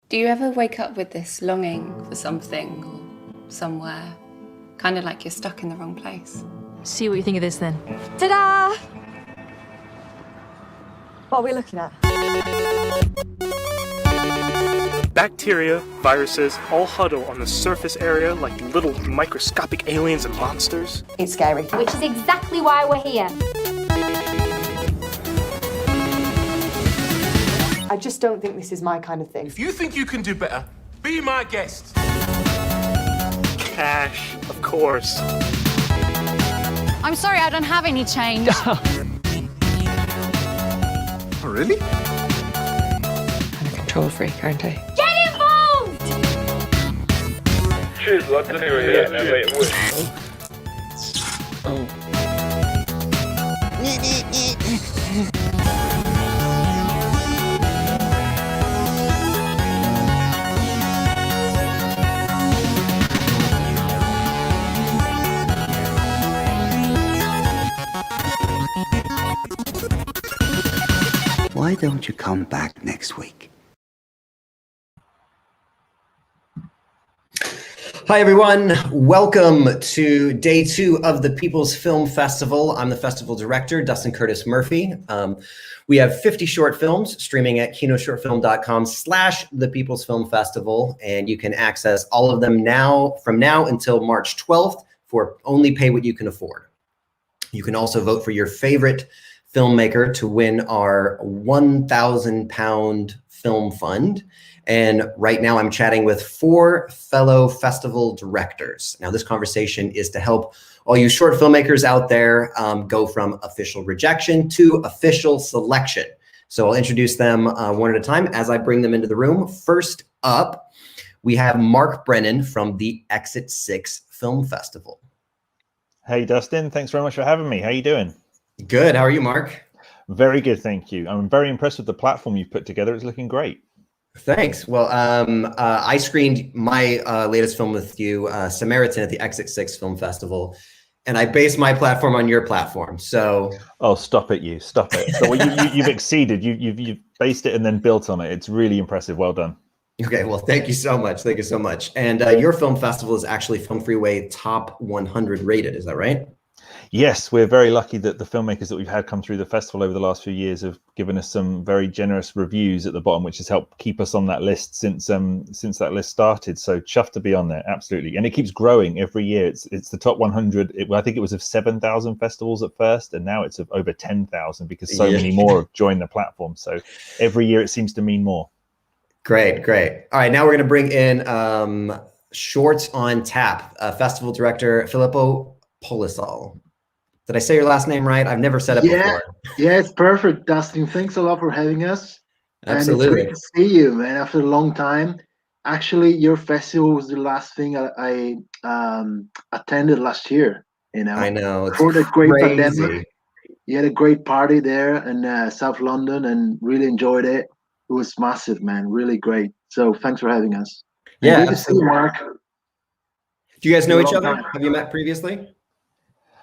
Do you ever wake up with this longing for something or somewhere? Kind of like you're stuck in the wrong place. See what you think of this then. Ta-da! What are we looking at? Bacteria, viruses, all huddle on the surface area like little microscopic aliens and monsters. It's scary. Which is exactly why we're here. I just don't think this is my kind of thing. If you think you can do better, be my guest. Cash, of course. I'm sorry, I don't have any change. Oh, really? I'm a control freak, aren't I? Get involved! Cheers, lads. Anyway, yeah, no, wait, Why don't you come back next week? Hi, everyone. Welcome to day 2 of the People's Film Festival. I'm the festival director, Dustin Curtis Murphy. We have 50 short films streaming at kinoshortfilm.com/the People's Film Festival, and you can access all of them from now until March 12th for only pay what you can afford. You can also vote for your favorite filmmaker to win our £1,000 film fund. And right now I'm chatting with 4 fellow festival directors. Now this conversation is to help all you short filmmakers out there go from official rejection to official selection. So I'll introduce them one at a time as I bring them into the room. First up, we have Mark Brennan from the Exit 6 Film Festival. Hey, Dustin. Thanks very much for having me. How you doing? Good. How are you, Mark? Very good, thank you. I'm very impressed with the platform you've put together. It's looking great. Thanks. Well, I screened my latest film with you, Samaritan, at the Exit 6 Film Festival, and I based my platform on your platform. So, oh, stop it! Stop it! So you've exceeded. You've based it and then built on it. It's really impressive. Well done. Okay. Well, thank you so much. Thank you so much. And your film festival is actually FilmFreeway top 100 rated. Is that right? Yes, we're very lucky that the filmmakers that we've had come through the festival over the last few years have given us some very generous reviews at the bottom, which has helped keep us on that list since that list started. So chuffed to be on there, absolutely. And it keeps growing every year. It's the top 100. I think it was of 7,000 festivals at first, and now it's of over 10,000 because so many more have joined the platform. So every year it seems to mean more. Great, great. All right, now we're going to bring in Shorts on Tap, festival director Filippo Polesel. Did I say your last name right? I've never said it before. Yeah, it's perfect, Dustin. Thanks a lot for having us. Absolutely. And it's great to see you, man, after a long time. Actually, your festival was the last thing I attended last year. You know, I know. For the great pandemic, you had a great party there in South London and really enjoyed it. It was massive, man. Really great. So thanks for having us. Yeah, good to see you, Mark. Do you guys know each other? Have you met previously?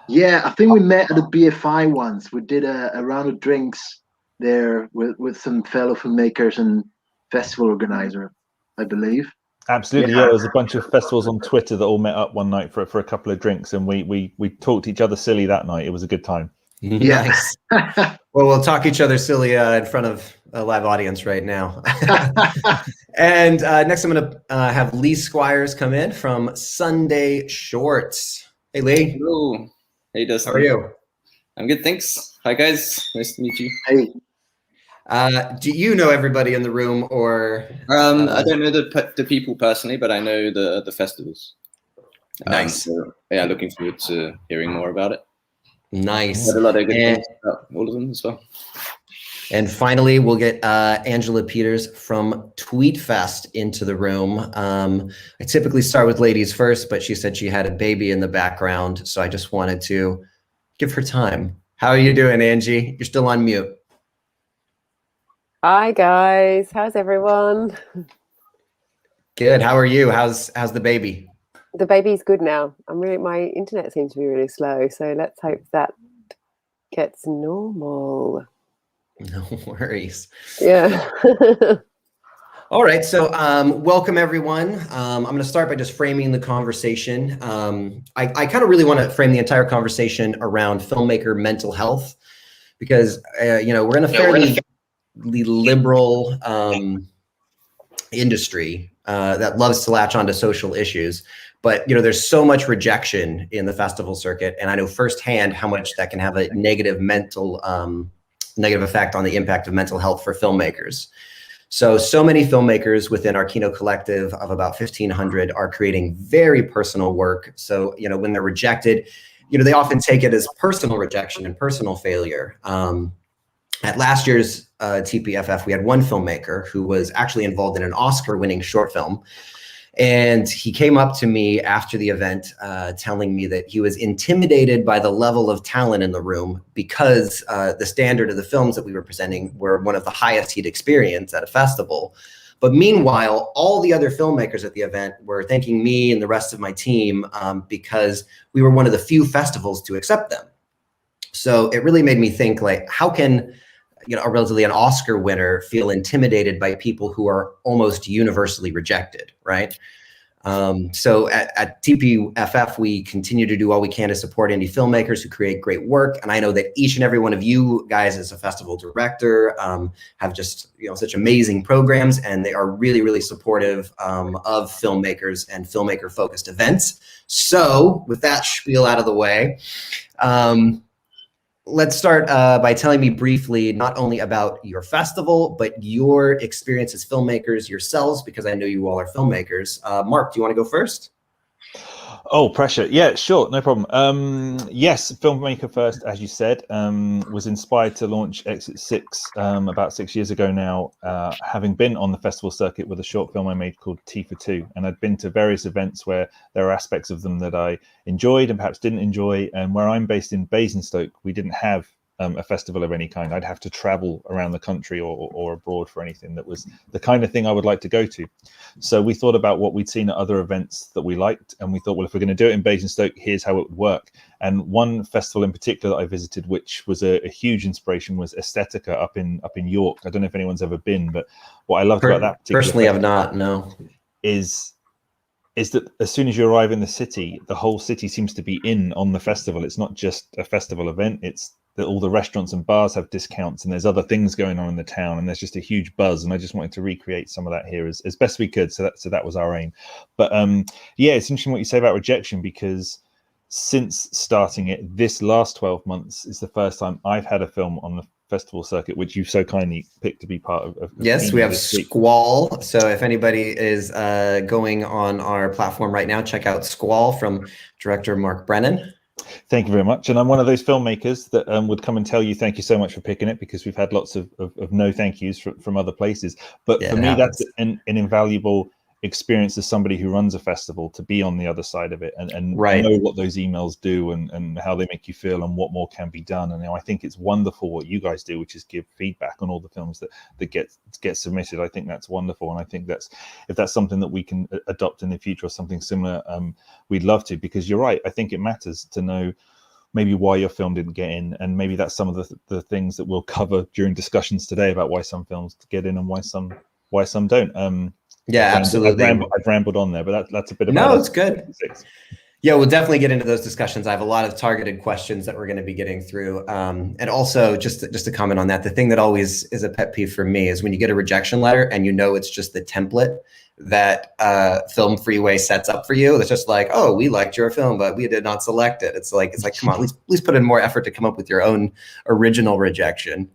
Yeah, I think we met at the BFI once. We did a round of drinks there with some fellow filmmakers and festival organizer, I believe. Absolutely, yeah. There was a bunch of festivals on Twitter that all met up one night for a couple of drinks, and we talked to each other silly that night. It was a good time. Nice. Well, we'll talk each other silly in front of a live audience right now. And next I'm going to have Lee Squires come in from Sunday Shorts. Hey, Lee. Hello. Hey, Dustin. How are you? I'm good, thanks. Hi, guys. Nice to meet you. Hey. Do you know everybody in the room, or? I don't know the people personally, but I know the festivals. Nice. So, yeah, looking forward to hearing more about it. Nice. Had a lot of good things about all of them as well. And finally, we'll get Angela Peters from TweetFest into the room. I typically start with ladies first, but she said she had a baby in the background, so I just wanted to give her time. How are you doing, Angie? You're still on mute. Hi, guys. How's everyone? Good. How are you? How's the baby? The baby's good now. My internet seems to be really slow, so let's hope that gets normal. No worries. Yeah. All right, so welcome everyone. I'm going to start by just framing the conversation. I kind of really want to frame the entire conversation around filmmaker mental health because, we're in a fairly liberal industry that loves to latch onto social issues. But, there's so much rejection in the festival circuit, and I know firsthand how much that can have a negative effect on the impact of mental health for filmmakers. So many filmmakers within our Kino collective of about 1,500 are creating very personal work. So, when they're rejected, they often take it as personal rejection and personal failure. At last year's TPFF, we had one filmmaker who was actually involved in an Oscar-winning short film. And he came up to me after the event telling me that he was intimidated by the level of talent in the room because the standard of the films that we were presenting were one of the highest he'd experienced at a festival. But meanwhile, all the other filmmakers at the event were thanking me and the rest of my team because we were one of the few festivals to accept them. So it really made me think, like, how can relatively an Oscar winner feel intimidated by people who are almost universally rejected, right? So at TPFF, we continue to do all we can to support indie filmmakers who create great work. And I know that each and every one of you guys as a festival director have just such amazing programs, and they are really, really supportive of filmmakers and filmmaker-focused events. So with that spiel out of the way, let's start by telling me briefly not only about your festival, but your experience as filmmakers yourselves, because I know you all are filmmakers. Mark, do you want to go first? Oh, pressure. Yeah, sure. No problem. Yes, Filmmaker First, as you said, was inspired to launch Exit 6 about 6 years ago now, having been on the festival circuit with a short film I made called T for Two. And I'd been to various events where there are aspects of them that I enjoyed and perhaps didn't enjoy. And where I'm based in Basingstoke, we didn't have a festival of any kind. I'd have to travel around the country or abroad for anything that was the kind of thing I would like to go to. So we thought about what we'd seen at other events that we liked, and we thought, well, if we're going to do it in Basingstoke, here's how it would work. And one festival in particular that I visited, which was a huge inspiration, was Aesthetica up in York. I don't know if anyone's ever been, but what I loved about that particular personally, I've not. No, is that as soon as you arrive in the city, the whole city seems to be in on the festival. It's not just a festival event. It's that all the restaurants and bars have discounts, and there's other things going on in the town, and there's just a huge buzz. And I just wanted to recreate some of that here as best we could. So that was our aim. But yeah, it's interesting what you say about rejection, because since starting it, this last 12 months is the first time I've had a film on the festival circuit, which you've so kindly picked to be part of. Yes, we have Squall. So if anybody is going on our platform right now, check out Squall from director Mark Brennan. Thank you very much. And I'm one of those filmmakers that would come and tell you thank you so much for picking it, because we've had lots of no thank yous from other places. But yeah, for me, that's an invaluable experience as somebody who runs a festival, to be on the other side of it and right. know what those emails do and how they make you feel and what more can be done. And I think it's wonderful what you guys do, which is give feedback on all the films that get submitted. I think that's wonderful, and I think if that's something that we can adopt in the future or something similar, we'd love to, because you're right. I think it matters to know maybe why your film didn't get in, and maybe that's some of the things that we'll cover during discussions today about why some films get in and why some don't. Yeah, absolutely. I've rambled on there, but that's a bit of no, it's good. Yeah, we'll definitely get into those discussions. I have a lot of targeted questions that we're going to be getting through. And also, just to comment on that, the thing that always is a pet peeve for me is when you get a rejection letter and it's just the template that FilmFreeway sets up for you. It's just like, oh, we liked your film, but we did not select it. It's like, come on, at least put in more effort to come up with your own original rejection.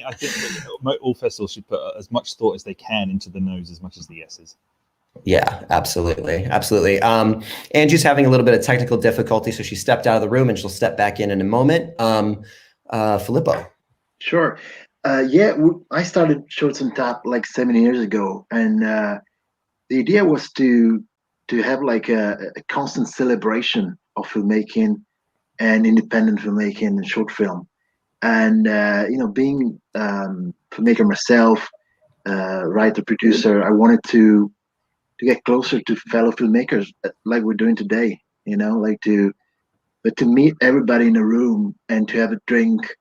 I think that all festivals should put as much thought as they can into the no's as much as the yeses. Yeah, absolutely. Angie's having a little bit of technical difficulty, so she stepped out of the room and she'll step back in a moment. Filippo. Sure. I started Shorts on Tap like 7 years ago, and the idea was to have like a constant celebration of filmmaking and independent filmmaking and short film. And being filmmaker myself, writer, producer, I wanted to get closer to fellow filmmakers like we're doing today. But to meet everybody in a room and to have a drink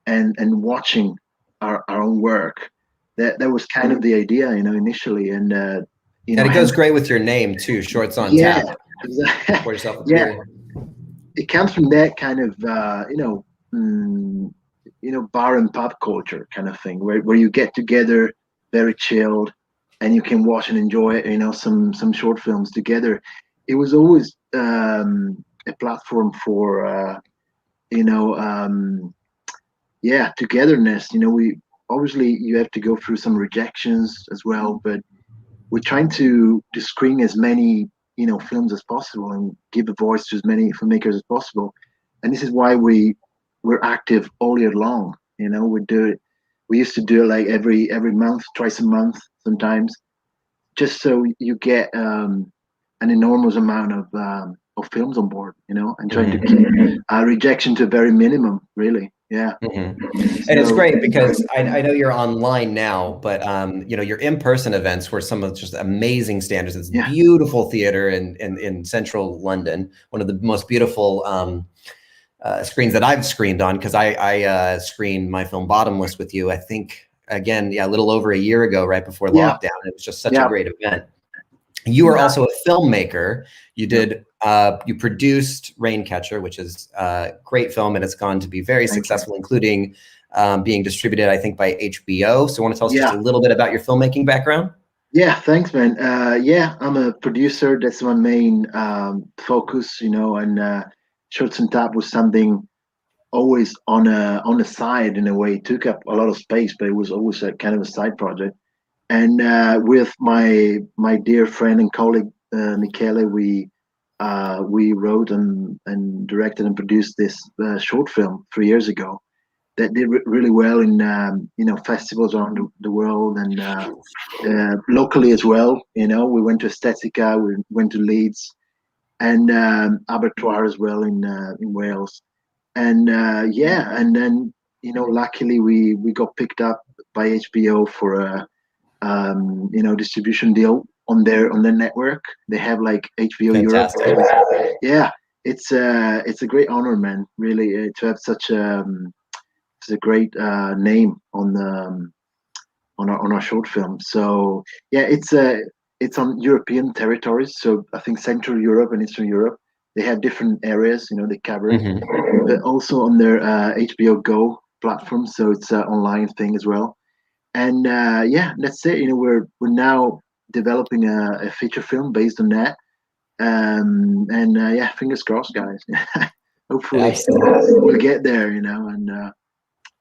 and watching our own work that was kind of the idea, initially, and and it goes great with your name too, Shorts on Tap. Exactly. Pour yourself a Yeah, beer. it comes from that kind of bar and pub culture kind of thing, where you get together, very chilled, and you can watch and enjoy, some short films together. It was always a platform for togetherness. We obviously, you have to go through some rejections as well, but we're trying to screen as many films as possible and give a voice to as many filmmakers as possible. And this is why we're active all year long. We used to do it like every month, twice a month sometimes, just so you get an enormous amount of films on board, and trying to keep rejection to a very minimum, really. Yeah. And it's great because I know you're online now, but your in-person events were some of just amazing standards. It's beautiful theater in central London, one of the most beautiful screens that I've screened on, because I screened my film Bottomless with you, I think, again, a little over a year ago, right before lockdown. It was just such a great event. You are also a filmmaker. You did you produced Raincatcher, which is a great film, and it's gone to be very successful, including being distributed, I think, by HBO. So, want to tell us just a little bit about your filmmaking background? Yeah, thanks, man. I'm a producer. That's my main focus, and Shorts on Tap was something always on the side in a way. It took up a lot of space, but it was always a kind of a side project. And with my dear friend and colleague Michele, we wrote and directed and produced this short film 3 years ago that did really well in festivals around the world, and locally as well. We went to Estetica, we went to Leeds, and Abertoir as well in Wales, and and then luckily we got picked up by HBO for a distribution deal on their network. They have like HBO Fantastic. Europe. Yeah, it's a great honor, man. Really, to have such a great name on our short film. So yeah, it's on European territories. So I think Central Europe and Eastern Europe, they have different areas. They cover, but also on their HBO Go platform. So it's an online thing as well. And that's it. We're now developing a feature film based on that. Fingers crossed, guys. Hopefully we'll get there.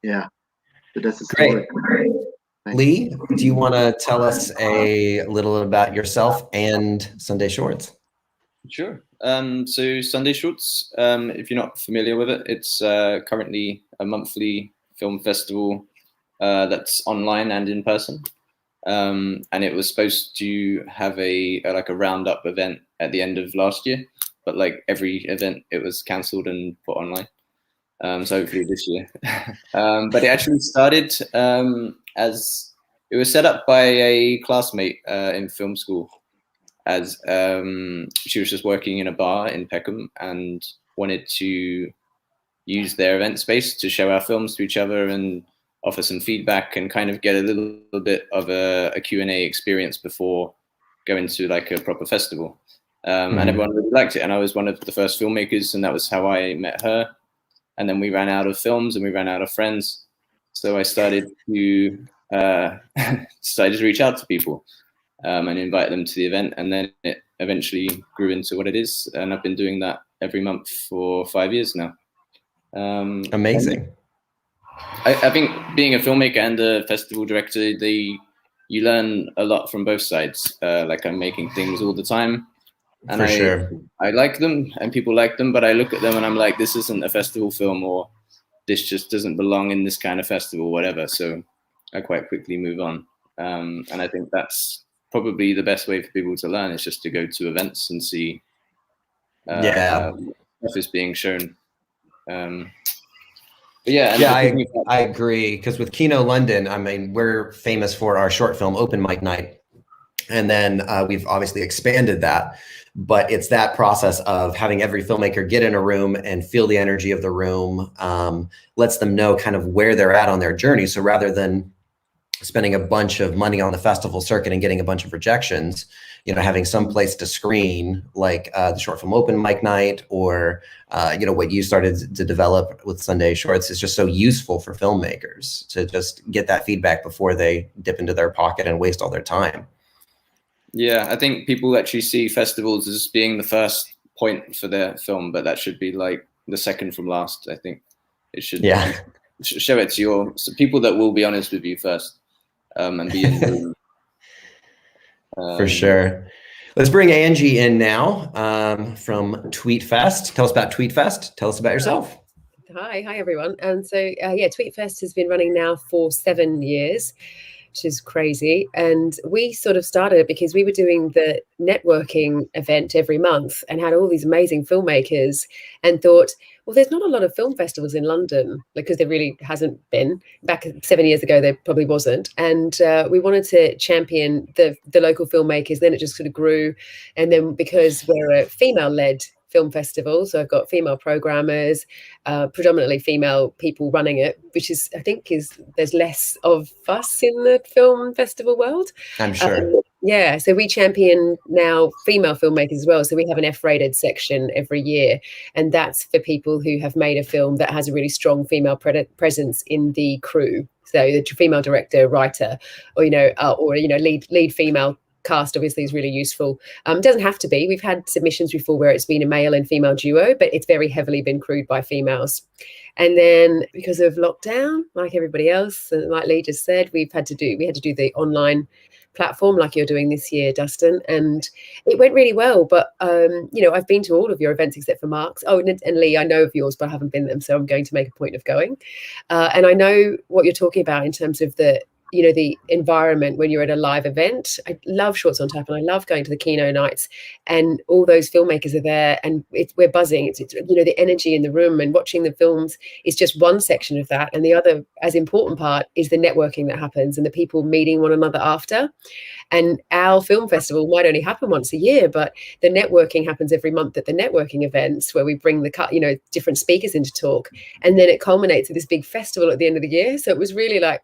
But that's the story. Great. Lee, do you want to tell us a little about yourself and Sunday Shorts? Sure. So Sunday Shorts, if you're not familiar with it, it's currently a monthly film festival that's online and in person. And it was supposed to have a roundup event at the end of last year, but like every event, it was cancelled and put online. So hopefully this year. But it actually started as it was set up by a classmate in film school, as she was just working in a bar in Peckham and wanted to use their event space to show our films to each other and offer some feedback and kind of get a little bit of a Q&A experience before going to like a proper festival. And everyone really liked it. And I was one of the first filmmakers, and that was how I met her. And then we ran out of films and we ran out of friends. So I started to reach out to people and invite them to the event. And then it eventually grew into what it is. And I've been doing that every month for 5 years now. Amazing. I think being a filmmaker and a festival director, you learn a lot from both sides. Like I'm making things all the time, and I like them, and people like them. But I look at them and I'm like, this isn't a festival film, or this just doesn't belong in this kind of festival, whatever. So I quite quickly move on, and I think that's probably the best way for people to learn is just to go to events and see stuff is being shown. I agree, because with Kino London, I mean, we're famous for our short film open mic night, and then we've obviously expanded that, but it's that process of having every filmmaker get in a room and feel the energy of the room, lets them know kind of where they're at on their journey. So rather than spending a bunch of money on the festival circuit and getting a bunch of rejections, having some place to screen, like the short film open mic night, or what you started to develop with Sunday Shorts, is just so useful for filmmakers to just get that feedback before they dip into their pocket and waste all their time. Yeah, I think people actually see festivals as being the first point for their film, but that should be like the second from last. I think it should show it to people that will be honest with you first, and be in the room. For sure. Let's bring Angie in now from TweetFest. Tell us about TweetFest. Tell us about yourself. Hi everyone. And so TweetFest has been running now for 7 years, which is crazy. And we sort of started it because we were doing the networking event every month and had all these amazing filmmakers, and thought, well, there's not a lot of film festivals in London, because there really hasn't been. Back 7 years ago, there probably wasn't. And we wanted to champion the local filmmakers. Then it just sort of grew. And then because we're a female-led film festival, so I've got female programmers, predominantly female people running it, which is, I think, there's less of us in the film festival world. I'm sure. So we champion now female filmmakers as well. So we have an F-rated section every year, and that's for people who have made a film that has a really strong female presence in the crew. So the female director, writer, or lead female cast obviously is really useful. It doesn't have to be. We've had submissions before where it's been a male and female duo, but it's very heavily been crewed by females. And then because of lockdown, like everybody else, and like Lee just said, we had to do the online platform like you're doing this year, Dustin, and it went really well. But I've been to all of your events except for Mark's. Oh, and Lee, I know of yours, but I haven't been to them, so I'm going to make a point of going. And I know what you're talking about in terms of the environment when you're at a live event. I love Shorts on Tap, and I love going to the Kino nights, and all those filmmakers are there, and we're buzzing. It's the energy in the room, and watching the films is just one section of that. And the other, as important part, is the networking that happens and the people meeting one another after. And our film festival might only happen once a year, but the networking happens every month at the networking events, where we bring the different speakers in to talk, and then it culminates with this big festival at the end of the year. So it was really like,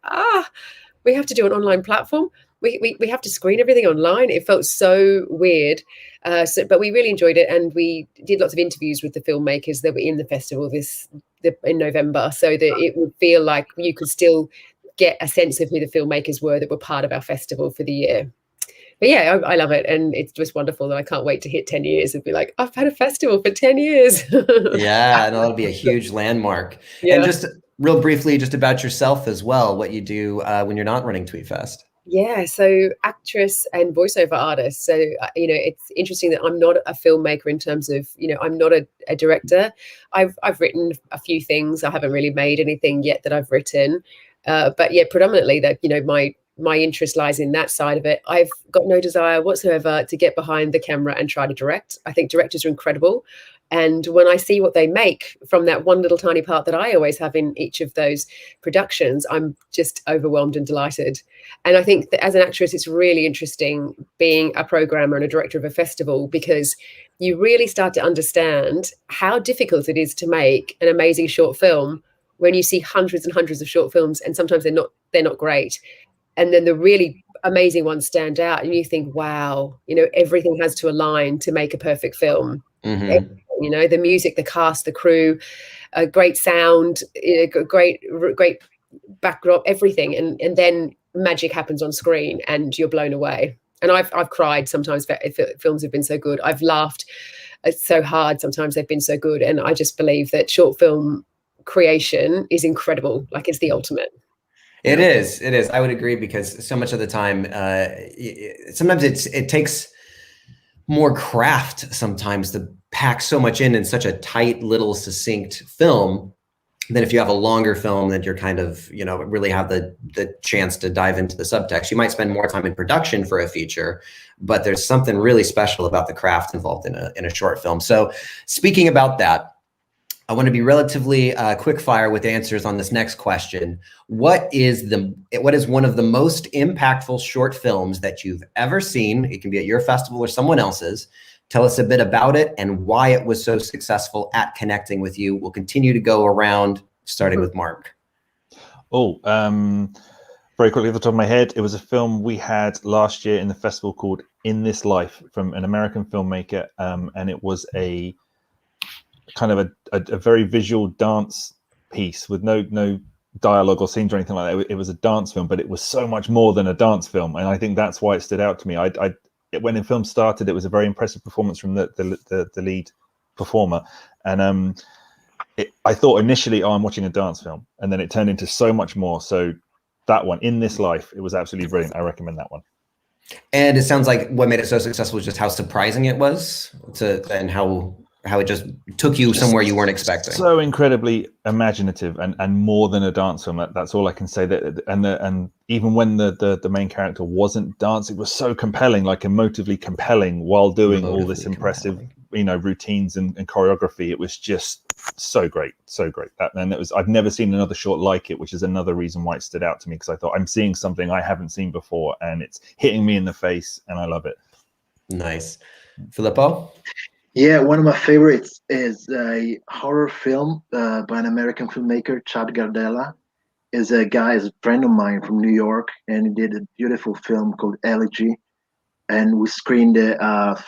we have to do an online platform. We have to screen everything online. It felt so weird. But we really enjoyed it. And we did lots of interviews with the filmmakers that were in the festival in November, so that it would feel like you could still get a sense of who the filmmakers were that were part of our festival for the year. But yeah, I love it. And it's just wonderful that I can't wait to hit 10 years and be like, I've had a festival for 10 years. Yeah, and that'll be a huge landmark. Yeah. And just real briefly, just about yourself as well, what you do when you're not running TweetFest. Yeah, so actress and voiceover artist. So, it's interesting that I'm not a filmmaker in terms of, I'm not a director. I've written a few things. I haven't really made anything yet that I've written. But yeah, predominantly that, my interest lies in that side of it. I've got no desire whatsoever to get behind the camera and try to direct. I think directors are incredible. And when I see what they make from that one little tiny part that I always have in each of those productions, I'm just overwhelmed and delighted. And I think that as an actress, it's really interesting being a programmer and a director of a festival, because you really start to understand how difficult it is to make an amazing short film when you see hundreds and hundreds of short films, and sometimes they're not great. And then the really amazing ones stand out, and you think, wow, everything has to align to make a perfect film. Mm-hmm. The music, the cast, the crew, great sound, great backdrop, everything. And then magic happens on screen and you're blown away. And I've cried sometimes if films have been so good. I've laughed so hard sometimes they've been so good. And I just believe that short film creation is incredible. Like, it's the ultimate. It is. I would agree, because so much of the time, sometimes it takes more craft sometimes to pack so much in such a tight, little, succinct film than if you have a longer film that you're kind of, really have the chance to dive into the subtext. You might spend more time in production for a feature, but there's something really special about the craft involved in a short film. So speaking about that, I want to be relatively quick fire with answers on this next question. What is one of the most impactful short films that you've ever seen? It can be at your festival or someone else's. Tell us a bit about it and why it was so successful at connecting with you. We'll continue to go around, starting with Mark. From very quickly off the top of my head, it was a film we had last year in the festival called In This Life from an American filmmaker, and it was a kind of a very visual dance piece with no dialogue or scenes or anything like that. It was a dance film, but it was so much more than a dance film, and I think that's why it stood out to me. When the film started, it was a very impressive performance from the lead performer, and I thought initially, I'm watching a dance film, and then it turned into so much more. So that one, In This Life, it was absolutely brilliant. I recommend that one. And it sounds like what made it so successful was just how surprising it was, and how it just took you somewhere you weren't expecting. So incredibly imaginative and more than a dance film. That's all I can say. And even when the main character wasn't dancing, it was so compelling, like emotively compelling, while doing all this impressive, routines and choreography. It was just so great, so great. I've never seen another short like it, which is another reason why it stood out to me, because I thought I'm seeing something I haven't seen before, and it's hitting me in the face, and I love it. Nice. Filippo? Yeah, one of my favorites is a horror film by an American filmmaker, Chad Gardella. Is a friend of mine from New York, and he did a beautiful film called Elegy. And we screened it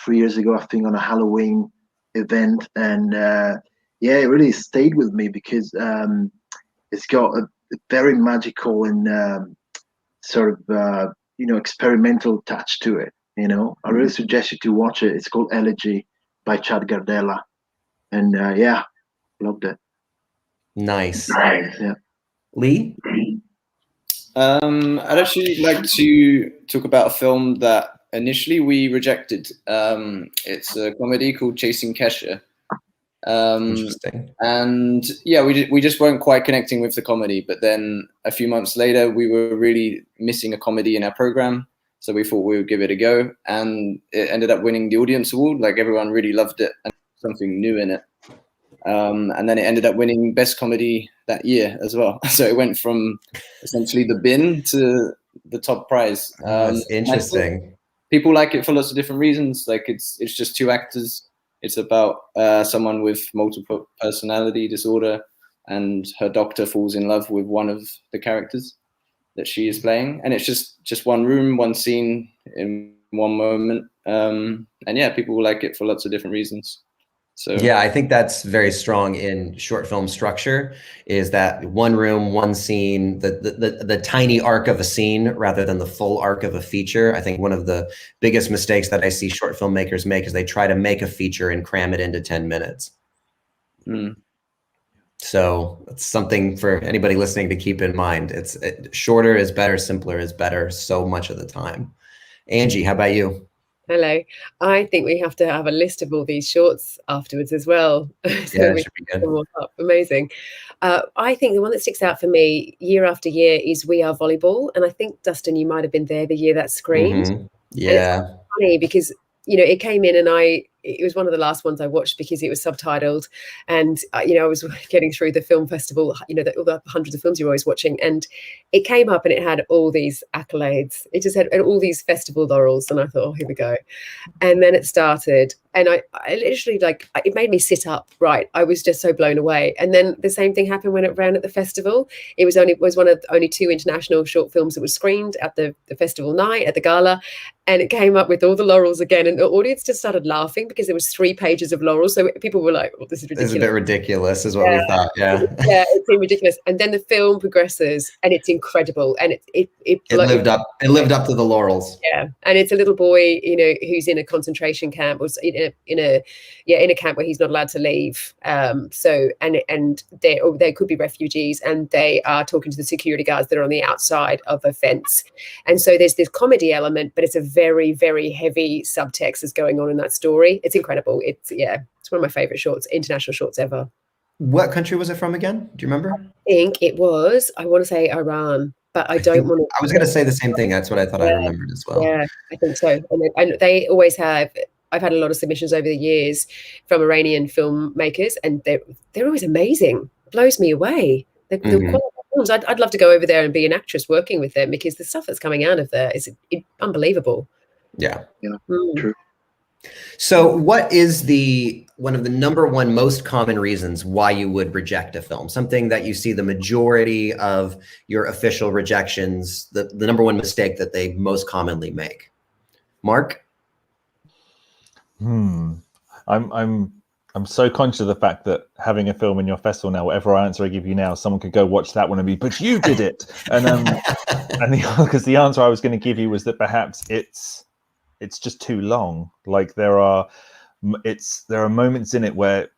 3 years ago, I think, on a Halloween event. And it really stayed with me because it's got a very magical and sort of, experimental touch to it. I really suggest you to watch it. It's called Elegy by Chad Gardella, and loved it. Nice. Yeah. Lee? I'd actually like to talk about a film that initially we rejected. It's a comedy called Chasing Kesha. Interesting. And we just weren't quite connecting with the comedy, but then a few months later we were really missing a comedy in our program. So we thought we would give it a go, and it ended up winning the audience award. Like, everyone really loved it, and something new in it. And then it ended up winning best comedy that year as well. So it went from essentially the bin to the top prize. That's interesting. People like it for lots of different reasons. Like, it's just two actors. It's about someone with multiple personality disorder, and her doctor falls in love with one of the characters that she is playing, and it's just one room, one scene in one moment, and people will like it for lots of different reasons. So I think that's very strong in short film structure, is that one room, one scene, the tiny arc of a scene rather than the full arc of a feature. I think one of the biggest mistakes that I see short filmmakers make is they try to make a feature and cram it into 10 minutes. So it's something for anybody listening to keep in mind. Shorter is better, simpler is better so much of the time. Angie, how about you? Hello. I think we have to have a list of all these shorts afterwards as well. So we should be good. can walk up. Amazing. I think the one that sticks out for me year after year is We Are Volleyball. And I think, Dustin, you might have been there the year that screened. Mm-hmm. Yeah. And it's funny because, it came in and it was one of the last ones I watched because it was subtitled, and I was getting through the film festival, all the hundreds of films you're always watching, and it came up and it had all these accolades. It just had all these festival laurels, and I thought, oh, here we go. And then it started, and I literally, it made me sit up. Right, I was just so blown away. And then the same thing happened when it ran at the festival. It was one of only 2 international short films that was screened at the festival night at the gala. And it came up with all the laurels again, and the audience just started laughing because there was 3 pages of laurels. So people were like, "Oh, this is ridiculous." It's a bit ridiculous, is what we thought. Yeah, it seemed ridiculous. And then the film progresses, and it's incredible, and it lived up. It lived up to the laurels. Yeah, and it's a little boy, who's in a concentration camp, or in a camp where he's not allowed to leave. So they could be refugees, and they are talking to the security guards that are on the outside of a fence. And so there's this comedy element, but it's a very, very heavy subtext that's going on in that story. It's incredible. It's one of my favorite international shorts ever. What country was it from again? Do you remember? I think it was, I want to say Iran, but I don't want to. I was going to say the same thing. That's what I thought I remembered as well. Yeah, I think so. And they always have. I've had a lot of submissions over the years from Iranian filmmakers, and they're always amazing. Blows me away. The quality of films. I'd love to go over there and be an actress working with them, because the stuff that's coming out of there is unbelievable. Yeah. True. So what is one of the number one most common reasons why you would reject a film? Something that you see the majority of your official rejections, the number one mistake that they most commonly make? Mark? I'm so conscious of the fact that having a film in your festival now, whatever answer I give you now, someone could go watch that one and be, but you did it. And because the answer I was going to give you was that perhaps it's just too long. Like there are moments in it where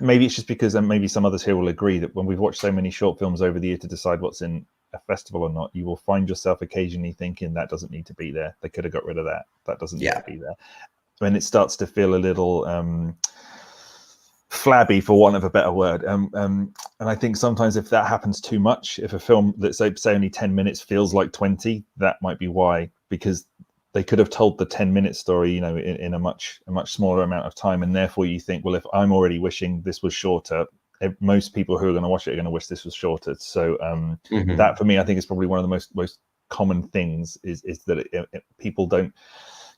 maybe it's just because, and maybe some others here will agree, that when we've watched so many short films over the year to decide what's in a festival or not, you will find yourself occasionally thinking that doesn't need to be there. They could have got rid of that. That doesn't need to be there. When it starts to feel a little flabby, for want of a better word, and I think sometimes if that happens too much, if a film that's say only 10 minutes feels like 20, that might be why, because they could have told the 10-minute story, you know, in a much smaller amount of time, and therefore you think, well, if I'm already wishing this was shorter, most people who are going to watch it are going to wish this was shorter. So that for me, I think is probably one of the most common things is that people don't.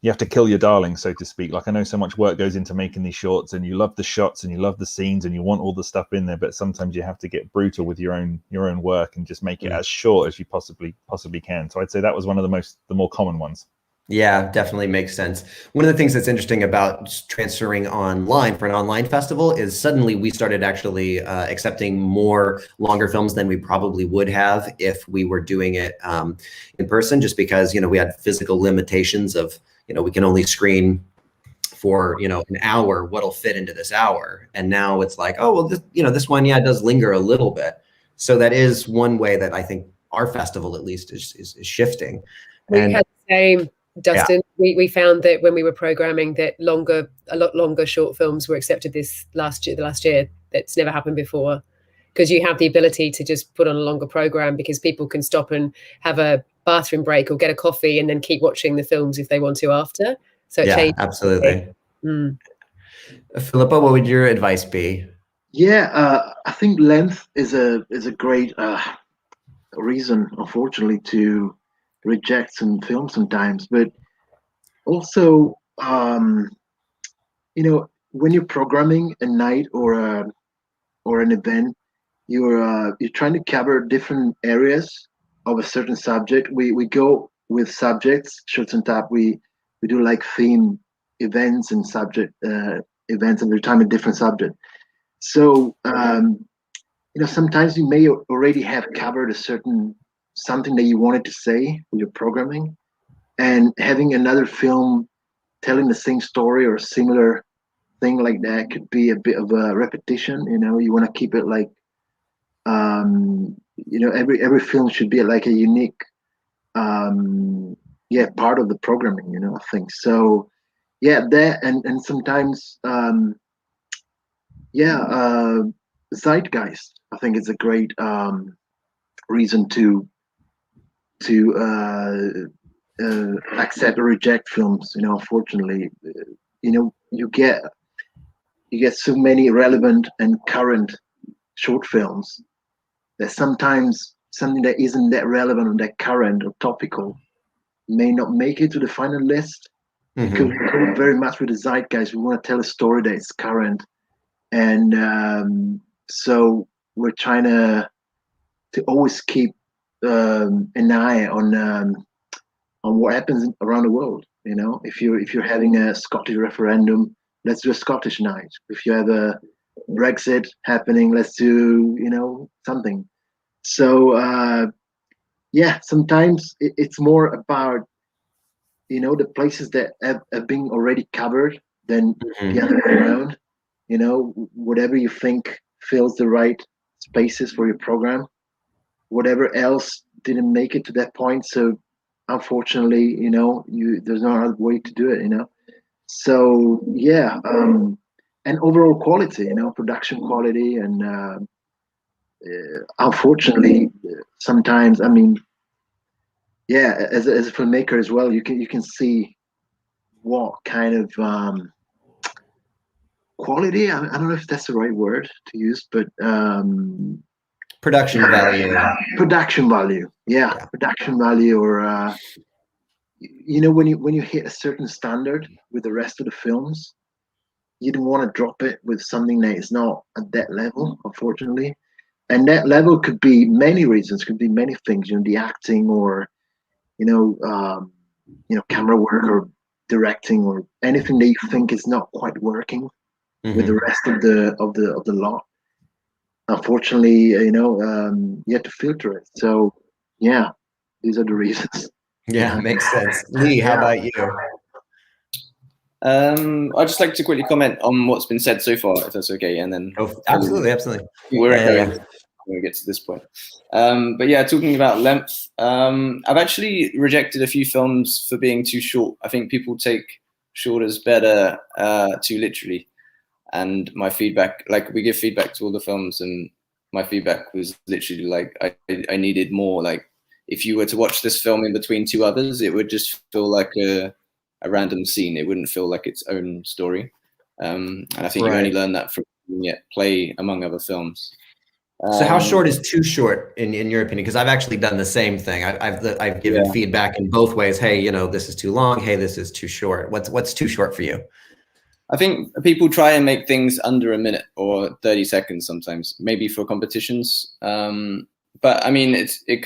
You have to kill your darling, so to speak. Like, I know so much work goes into making these shorts, and you love the shots and you love the scenes and you want all the stuff in there, but sometimes you have to get brutal with your own work and just make it as short as you possibly can. So I'd say that was one of the more common ones. Yeah, definitely makes sense. One of the things that's interesting about transferring online for an online festival is suddenly we started actually accepting more longer films than we probably would have if we were doing it in person, just because, you know, we had physical limitations of, you know, we can only screen for, you know, an hour, what'll fit into this hour. And now it's like, oh, well, this one, it does linger a little bit. So that is one way that I think our festival at least is shifting. We had the same, Dustin. Yeah. We found that when we were programming that a lot longer short films were accepted the last year. That's never happened before, because you have the ability to just put on a longer program because people can stop and have a bathroom break or get a coffee and then keep watching the films if they want to after. So it changed. Absolutely. Filippo, what would your advice be? Yeah, I think length is a great reason, unfortunately, to reject some films sometimes. But also, you know, when you're programming a night or an event, you're trying to cover different areas of a certain subject. We go with subjects, shorts on tap. We do like theme events and subject events every time a different subject. So you know, sometimes you may already have covered something that you wanted to say with your programming, and having another film telling the same story or a similar thing like that could be a bit of a repetition. You know, you want to keep it like, you know, every film should be like a unique part of the programming, you know, I think. So that and sometimes zeitgeist, I think, is a great reason to accept or reject films. You know, unfortunately, you know, you get so many relevant and current short films that sometimes something that isn't that relevant or that current or topical may not make it to the final list. Because we go very much with the zeitgeist. We want to tell a story that is current, and so we're trying to always keep an eye on what happens around the world. You know, if you're having a Scottish referendum, let's do a Scottish night. If you have a Brexit happening, let's do, you know, something. So sometimes it's more about, you know, the places that have been already covered than the other way around. You know, whatever you think fills the right spaces for your program, whatever else didn't make it to that point. So unfortunately, you know, there's no other way to do it, you know. So and overall quality, you know, production quality, and unfortunately sometimes, I mean, as a filmmaker as well, you can see what kind of quality, I don't know if that's the right word to use, but production value. Production value, production value, or you know, when you hit a certain standard with the rest of the films, you don't want to drop it with something that is not at that level, unfortunately. And that level could be many reasons, could be many things, you know, the acting or, camera work or directing or anything that you think is not quite working with the rest of the lot. Unfortunately, you have to filter it. So yeah, these are the reasons. Yeah, makes sense. Lee, how about you? I'd just like to quickly comment on what's been said so far, if that's okay, and then absolutely. We're echoing when we get to this point. But yeah, talking about length, I've actually rejected a few films for being too short. I think people take short as better too literally. And my feedback, like we give feedback to all the films, and my feedback was literally like I needed more. Like if you were to watch this film in between two others, it would just feel like a random scene. It wouldn't feel like its own story. And I think you only learn that from play among other films. So how short is too short in your opinion? Because I've actually done the same thing. I've given feedback in both ways. Hey, this is too long. Hey, this is too short. What's too short for you? I think people try and make things under a minute or 30 seconds sometimes, maybe for competitions. But I mean, it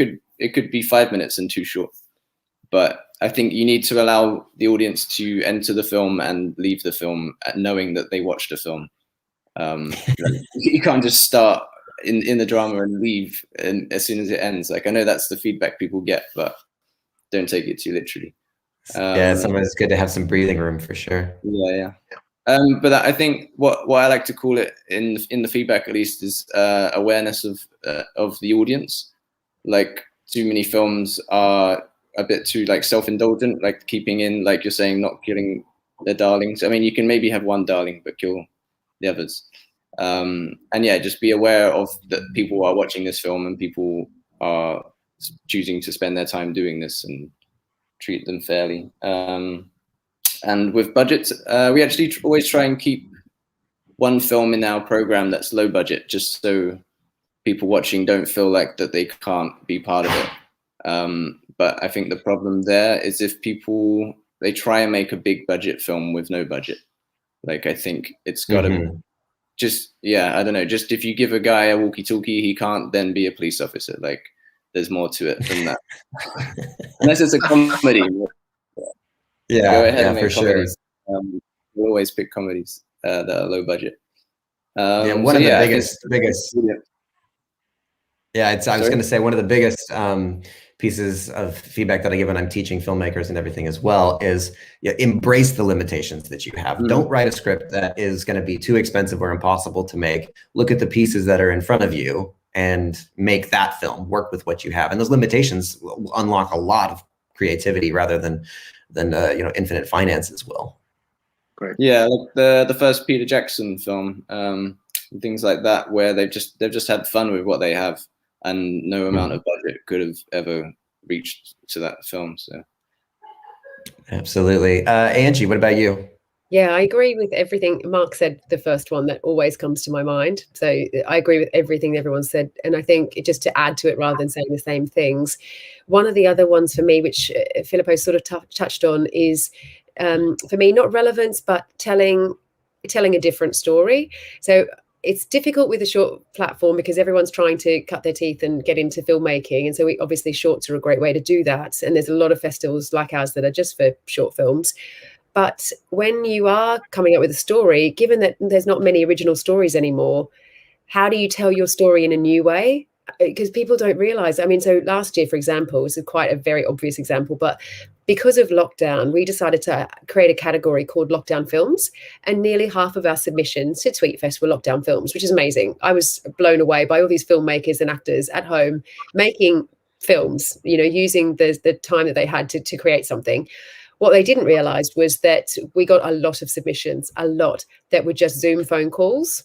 could be 5 minutes and too short. But I think you need to allow the audience to enter the film and leave the film knowing that they watched a film. You can't just start in the drama and leave as soon as it ends. Like I know that's the feedback people get, but don't take it too literally. Sometimes it's good to have some breathing room for sure. Yeah. But I think what I like to call it in the feedback at least is awareness of the audience. Like too many films are a bit too like self-indulgent, like keeping in, like you're saying, not killing their darlings. I mean, you can maybe have one darling, but kill the others. And yeah, just be aware of that people are watching this film and people are choosing to spend their time doing this and treat them fairly. And with budgets, we actually always try and keep one film in our program that's low budget, just so people watching don't feel like that they can't be part of it. But I think the problem there is if they try and make a big budget film with no budget. Like I think it's got to I don't know. Just if you give a guy a walkie-talkie, he can't then be a police officer. Like there's more to it than that. Unless it's a comedy. Yeah, go ahead and make for comedies. Sure. We'll always pick comedies that are low budget. One of the biggest. Yeah, I was going to say one of the biggest pieces of feedback that I give when I'm teaching filmmakers and everything as well is embrace the limitations that you have. Don't write a script that is going to be too expensive or impossible to make. Look at the pieces that are in front of you and make that film work with what you have. And those limitations will unlock a lot of creativity rather than infinite finances will. Great. Yeah, like the first Peter Jackson film, things like that, where they've just had fun with what they have, and no amount of budget could have ever reached to that film. So, absolutely, Angie, what about you? Yeah, I agree with everything Mark said. The first one that always comes to my mind. So I agree with everything everyone said, and I think just to add to it rather than saying the same things. One of the other ones for me, which Filippo sort of touched on, is for me not relevance, but telling a different story. So it's difficult with a short platform because everyone's trying to cut their teeth and get into filmmaking, and so obviously shorts are a great way to do that. And there's a lot of festivals like ours that are just for short films. But when you are coming up with a story, given that there's not many original stories anymore, how do you tell your story in a new way? Because people don't realize. I mean, so last year, for example, was quite a very obvious example, but because of lockdown, we decided to create a category called lockdown films, and nearly half of our submissions to TweetFest were lockdown films, which is amazing. I was blown away by all these filmmakers and actors at home making films, using the time that they had to create something. What they didn't realize was that we got a lot of submissions, that were just Zoom phone calls,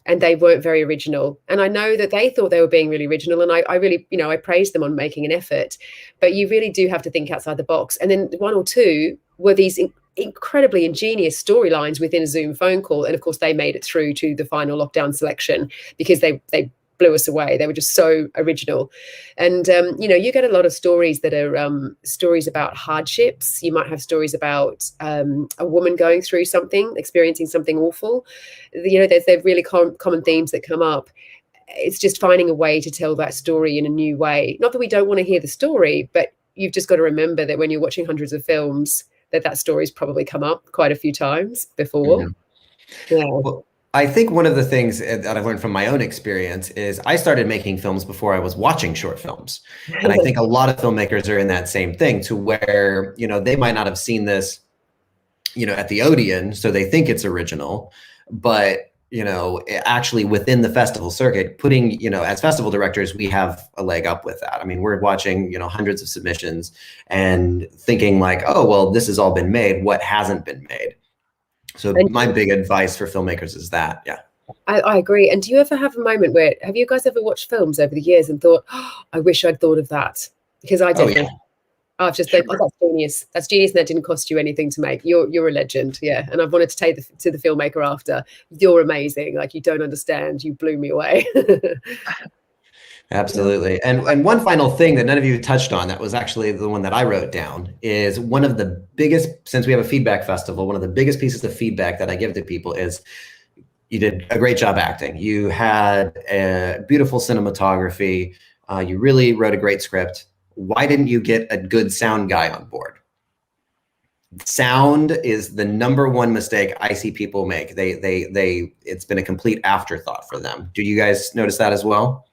and they weren't very original. And I know that they thought they were being really original, and I really, I praised them on making an effort, but you really do have to think outside the box. And then one or two were these incredibly ingenious storylines within a Zoom phone call. And of course they made it through to the final lockdown selection because they blew us away. They were just so original. And, you get a lot of stories that are stories about hardships. You might have stories about a woman going through something, experiencing something awful. There's really common themes that come up. It's just finding a way to tell that story in a new way. Not that we don't want to hear the story, but you've just got to remember that when you're watching hundreds of films, that story's probably come up quite a few times before. Yeah. Well, I think one of the things that I've learned from my own experience is I started making films before I was watching short films. And I think a lot of filmmakers are in that same thing, to where, they might not have seen this, at the Odeon, so they think it's original, but actually within the festival circuit, putting, as festival directors, we have a leg up with that. I mean, we're watching, hundreds of submissions and thinking like, oh, well, this has all been made. What hasn't been made? So my big advice for filmmakers is that, yeah. I agree. And do you ever have a moment where, have you guys ever watched films over the years and thought, oh, I wish I'd thought of that? Because I did. I've just thought, that's genius. That's genius, and that didn't cost you anything to make. You're a legend, yeah. And I've wanted to take to the filmmaker after. You're amazing. Like, you don't understand. You blew me away. Absolutely. And one final thing that none of you touched on, that was actually the one that I wrote down, is one of the biggest, since we have a feedback festival, one of the biggest pieces of feedback that I give to people is, you did a great job acting. You had a beautiful cinematography. You really wrote a great script. Why didn't you get a good sound guy on board? Sound is the #1 mistake I see people make. It's been a complete afterthought for them. Do you guys notice that as well?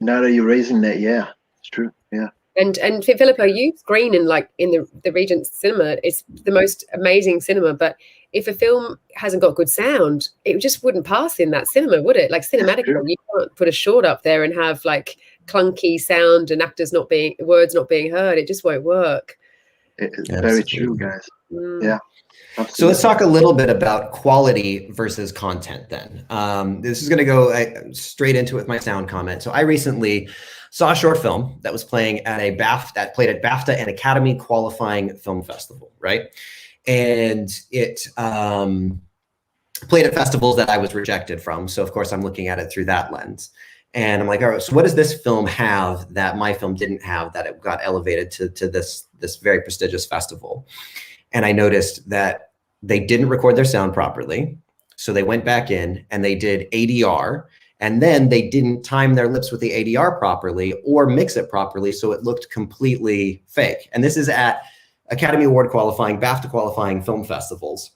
Now that you're raising that, yeah, it's true. Yeah. And Filippo, you screen in the Regent Cinema. It's the most amazing cinema. But if a film hasn't got good sound, it just wouldn't pass in that cinema, would it? Like, cinematically, you can't put a short up there and have like clunky sound and words not being heard. It just won't work. It's very true, guys. Yeah. Absolutely. So let's talk a little bit about quality versus content then. This is going to go straight into it with my sound comment. So I recently saw a short film that was playing at played at BAFTA and Academy qualifying film festival, right? And it played at festivals that I was rejected from. So of course I'm looking at it through that lens. And I'm like, all right, so what does this film have that my film didn't have, that it got elevated to this very prestigious festival? And I noticed that they didn't record their sound properly. So they went back in and they did ADR, and then they didn't time their lips with the ADR properly or mix it properly. So it looked completely fake. And this is at Academy Award qualifying, BAFTA qualifying film festivals.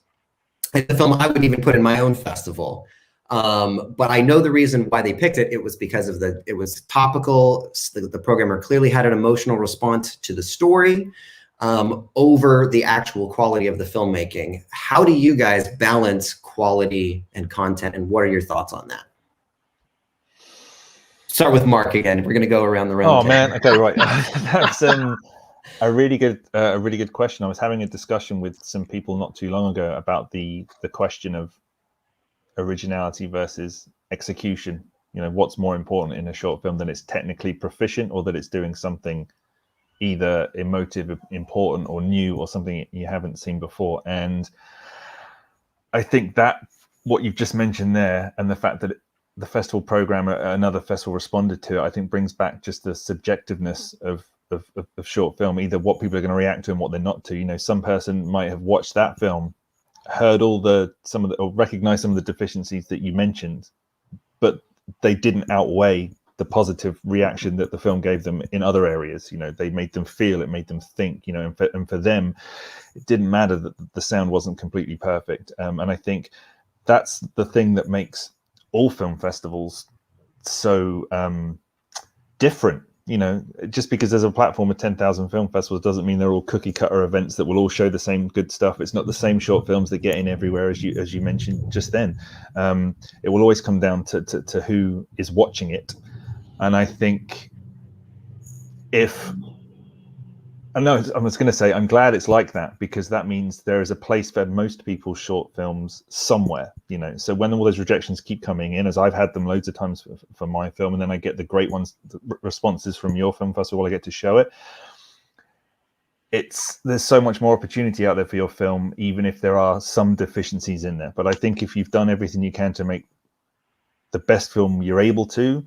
It's a film I wouldn't even put in my own festival. But I know the reason why they picked it. It was because it was topical. The programmer clearly had an emotional response to the story over the actual quality of the filmmaking. How do you guys balance quality and content, and what are your thoughts on that? Start with Mark again. We're going to go around the room. Oh man, okay, right. That's a really good question. I was having a discussion with some people not too long ago about the question of originality versus execution. What's more important in a short film, that it's technically proficient or that it's doing something either emotive, important, or new, or something you haven't seen before. And I think that what you've just mentioned there, and the fact that the festival program at another festival responded to it, I think brings back just the subjectiveness of short film, either what people are going to react to and what they're not to. Some person might have watched that film, heard or recognized some of the deficiencies that you mentioned, but they didn't outweigh the positive reaction that the film gave them in other areas. They made them feel, it made them think, and for them, it didn't matter that the sound wasn't completely perfect. And I think that's the thing that makes all film festivals so different. Just because there's a platform with 10,000 film festivals doesn't mean they're all cookie cutter events that will all show the same good stuff. It's not the same short films that get in everywhere, as you mentioned just then. It will always come down to who is watching it. And I think I was going to say, I'm glad it's like that, because that means there is a place for most people's short films somewhere, So when all those rejections keep coming in, as I've had them loads of times for my film, and then I get the great ones, the responses from your film festival, I get to show it. There's so much more opportunity out there for your film, even if there are some deficiencies in there. But I think if you've done everything you can to make the best film you're able to,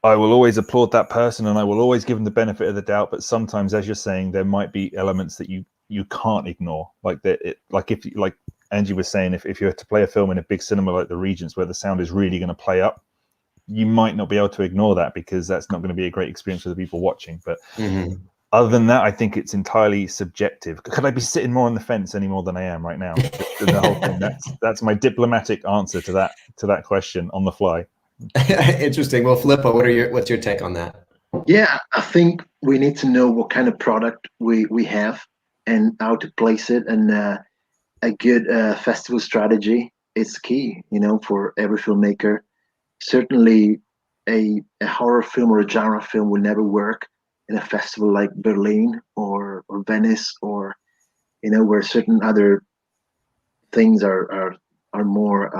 I will always applaud that person and I will always give them the benefit of the doubt. But sometimes, as you're saying, there might be elements that you can't ignore. Like like Angie was saying, if you had to play a film in a big cinema like the Regents where the sound is really going to play up, you might not be able to ignore that because that's not going to be a great experience for the people watching. But other than that, I think it's entirely subjective. Could I be sitting more on the fence any more than I am right now? The whole thing. That's my diplomatic answer to that question on the fly. Interesting. Well, Filippo, what's your take on that? Yeah, I think we need to know what kind of product we have and how to place it, and a good festival strategy is key, for every filmmaker. Certainly a horror film or a genre film will never work in a festival like Berlin or Venice, or where certain other things are more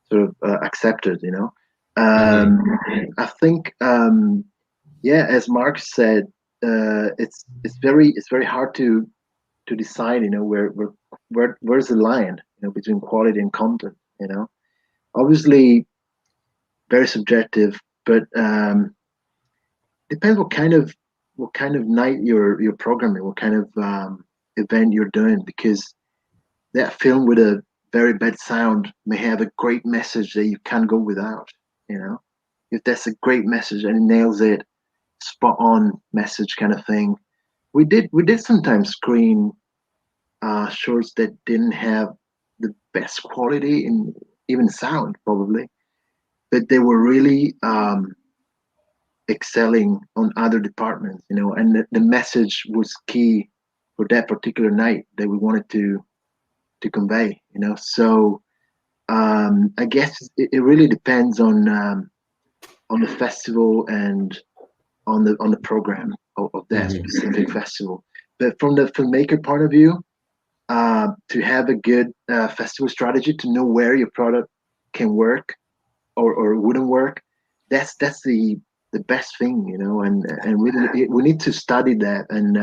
sort of accepted. I think as Mark said, it's very hard to decide where's the line between quality and content. Obviously very subjective, but depends what kind of night you're programming, what kind of event you're doing, because that film with a very bad sound may have a great message that you can't go without. If that's a great message and it nails it, spot on message kind of thing. We did sometimes screen shorts that didn't have the best quality in even sound probably, but they were really excelling on other departments, and the message was key for that particular night that we wanted to convey, So I guess it really depends on the festival and on the program of that specific festival. But from the filmmaker point of view, to have a good festival strategy, to know where your product can work or wouldn't work, that's the best thing, and we need to study that, and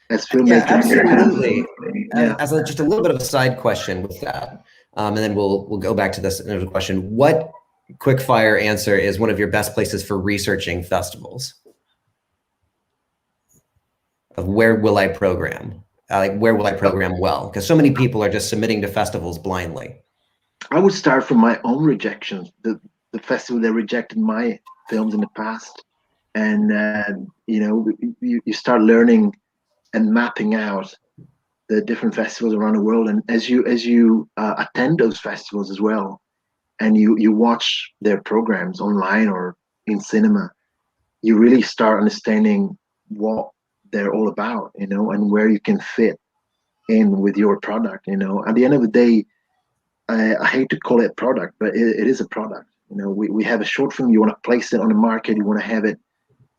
as filmmakers. Yeah, absolutely. Yeah. As just a little bit of a side question with that, and then we'll go back to this another question. What quick fire answer is one of your best places for researching festivals? Of where will I program? Where will I program well? Because so many people are just submitting to festivals blindly. I would start from my own rejections, the festival that rejected my films in the past, and you start learning and mapping out the different festivals around the world. And as you attend those festivals as well, and you watch their programs online or in cinema, you really start understanding what they're all about, and where you can fit in with your product. At the end of the day, I hate to call it a product, but it is a product. We have a short film, you want to place it on the market, you want to have it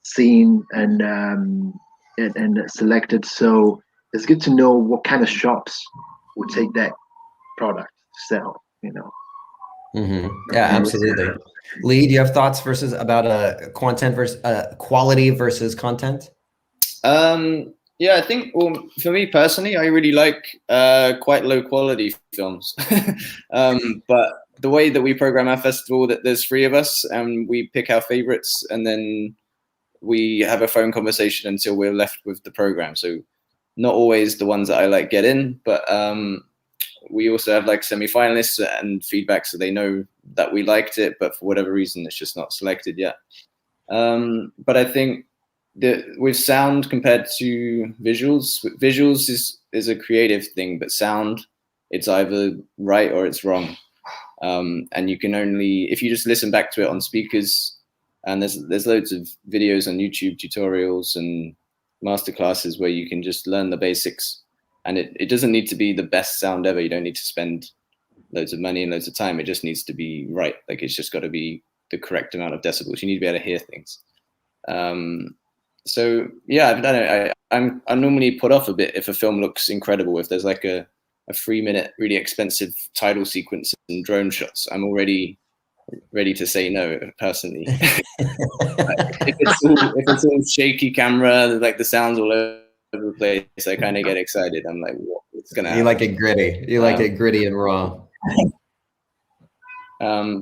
seen and selected. So it's good to know what kind of shops would take that product to sell, Yeah, absolutely. Lee, do you have thoughts about content versus quality versus content? Yeah, I think, for me personally, I really like quite low quality films. But the way that we program our festival, that there's 3 of us and we pick our favorites, and then we have a phone conversation until we're left with the program. So not always the ones that I like get in, but we also have like semi-finalists and feedback, so they know that we liked it, but for whatever reason, it's just not selected yet. But I think with sound compared to visuals is a creative thing, but sound, it's either right or it's wrong. And you can only, if you just listen back to it on speakers, and there's loads of videos on YouTube, tutorials and masterclasses where you can just learn the basics, and it doesn't need to be the best sound ever. You don't need to spend loads of money and loads of time. It just needs to be right. Like, it's just got to be the correct amount of decibels. You need to be able to hear things. So yeah, I don't know. I'm normally put off a bit if a film looks incredible. If there's like a 3-minute really expensive title sequence and drone shots, I'm already ready to say no personally. if it's all shaky camera, like the sounds all over the place, I kind of get excited. I'm like, what's gonna happen? You like it gritty. You like it gritty and raw.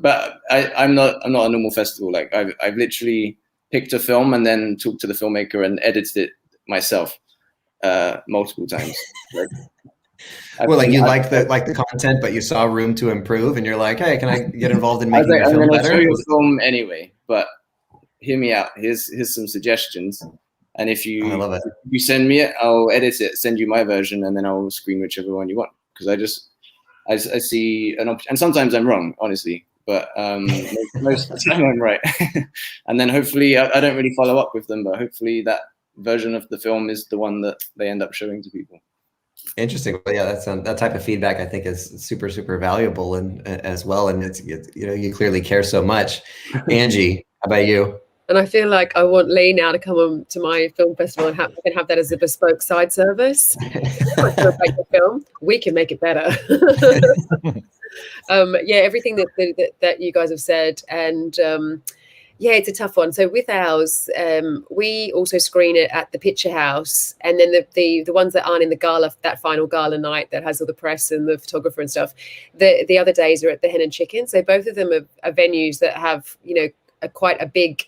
But I'm not a normal festival. Like I've literally picked a film and then talked to the filmmaker and edited it myself multiple times. Like, you like the content, but you saw room to improve, and you're like, hey, can I get involved in making your film better? I'm going to show you a film anyway, but hear me out. Here's some suggestions. And if you send me it, I'll edit it, send you my version, and then I'll screen whichever one you want. Because I see an option, and sometimes I'm wrong, honestly, but most of the time I'm right. And then hopefully, I don't really follow up with them, but hopefully that version of the film is the one that they end up showing to people. Interesting. Well, yeah, that type of feedback I think is super, super valuable, and as well. And it's you clearly care so much. Angie, how about you? And I feel like I want Lee now to come on to my film festival and have that as a bespoke side service. Make the film, we can make it better. Yeah, everything that you guys have said, and yeah, it's a tough one. So with ours, we also screen it at the Picture House, and then the ones that aren't in the gala, that final gala night that has all the press and the photographer and stuff, the other days are at the Hen and Chicken. So both of them are venues that have quite a big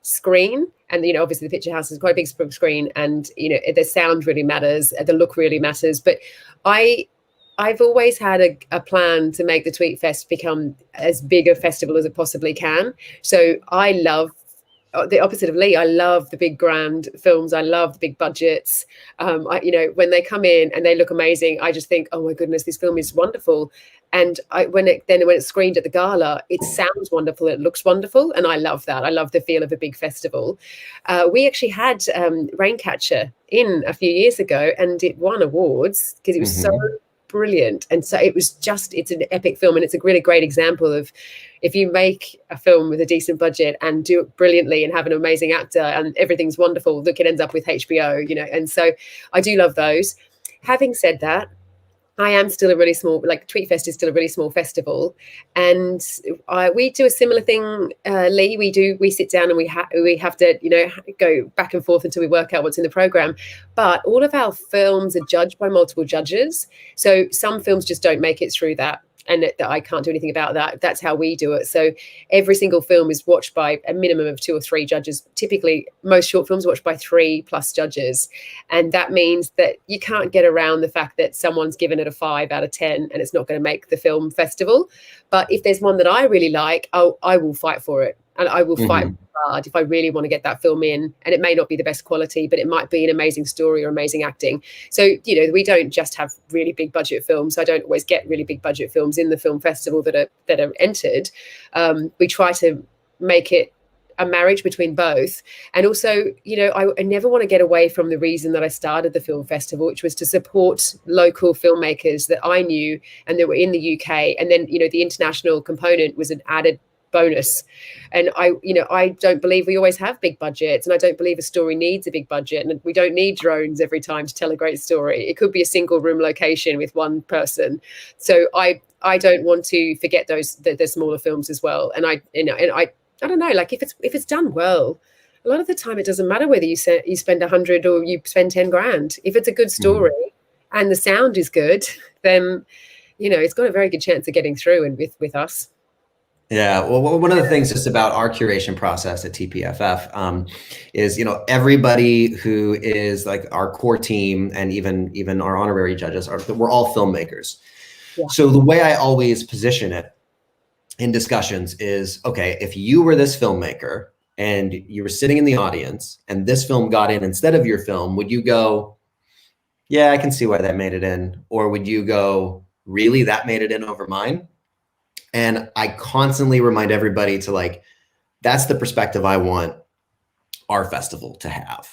screen, and obviously the Picture House is quite a big screen, and the sound really matters, the look really matters. But I've always had a plan to make the TweetFest become as big a festival as it possibly can. So I love the opposite of Lee. I love the big grand films. I love the big budgets. When they come in and they look amazing, I just think, oh my goodness, this film is wonderful. And when it's screened at the gala, it sounds wonderful, it looks wonderful, and I love that. I love the feel of a big festival. We actually had Raincatcher in a few years ago, and it won awards because it was so brilliant. And so it's an epic film, and it's a really great example of if you make a film with a decent budget and do it brilliantly and have an amazing actor and everything's wonderful, look, it ends up with HBO, and so I do love those. Having said that, I am still a really small, TweetFest is still a really small festival, and we do a similar thing, Lee. We sit down and we have to go back and forth until we work out what's in the program. But all of our films are judged by multiple judges, so some films just don't make it through that, and that I can't do anything about that. That's how we do it. So every single film is watched by a minimum of 2 or 3 judges. Typically, most short films are watched by 3+ judges. And that means that you can't get around the fact that someone's given it a 5 out of 10 and it's not going to make the film festival. But if there's one that I really like, I will fight for it. And I will fight hard if I really want to get that film in. And it may not be the best quality, but it might be an amazing story or amazing acting. So, we don't just have really big budget films. I don't always get really big budget films in the film festival that are entered. We try to make it a marriage between both. And also, I never want to get away from the reason that I started the film festival, which was to support local filmmakers that I knew and that were in the UK. And then, the international component was an added bonus. And I don't believe we always have big budgets, and I don't believe a story needs a big budget, and we don't need drones every time to tell a great story. It could be a single room location with one person. So I don't want to forget the smaller films as well. And I don't know, like if it's done well, a lot of the time it doesn't matter whether you spend 100 or you spend 10 grand. If it's a good story and the sound is good, then it's got a very good chance of getting through and with us. Yeah, well, one of the things just about our curation process at TPFF is, everybody who is like our core team and even our honorary judges we're all filmmakers. Yeah. So the way I always position it in discussions is, okay, if you were this filmmaker and you were sitting in the audience and this film got in instead of your film, would you go, yeah, I can see why that made it in? Or would you go, really, that made it in over mine? And I constantly remind everybody to that's the perspective I want our festival to have.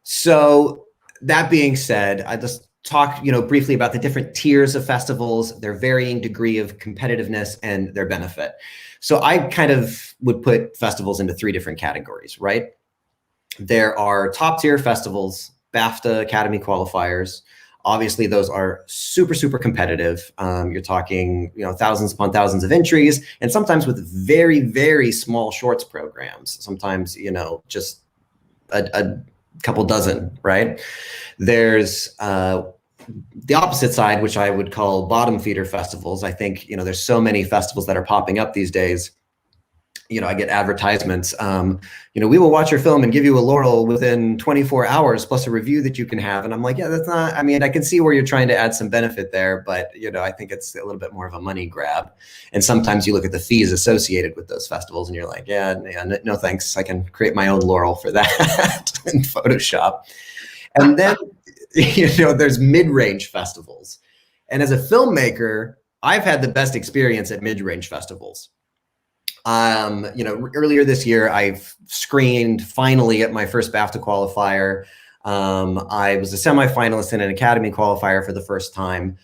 So that being said, I just talk, briefly about the different tiers of festivals, their varying degree of competitiveness and their benefit. So I kind of would put festivals into 3 different categories, right? There are top tier festivals, BAFTA Academy qualifiers. Obviously, those are super, super competitive. You're talking, thousands upon thousands of entries, and sometimes with very, very small shorts programs. Sometimes, just a couple dozen, right? There's the opposite side, which I would call bottom feeder festivals. I think, there's so many festivals that are popping up these days. I get advertisements, we will watch your film and give you a laurel within 24 hours plus a review that you can have. And I'm like, yeah, that's not, I can see where you're trying to add some benefit there, but, I think it's a little bit more of a money grab. And sometimes you look at the fees associated with those festivals and you're like, yeah, no thanks. I can create my own laurel for that in Photoshop. And then, there's mid-range festivals. And as a filmmaker, I've had the best experience at mid-range festivals. Earlier this year, I've screened finally at my first BAFTA qualifier. I was a semifinalist in an Academy qualifier for the first time.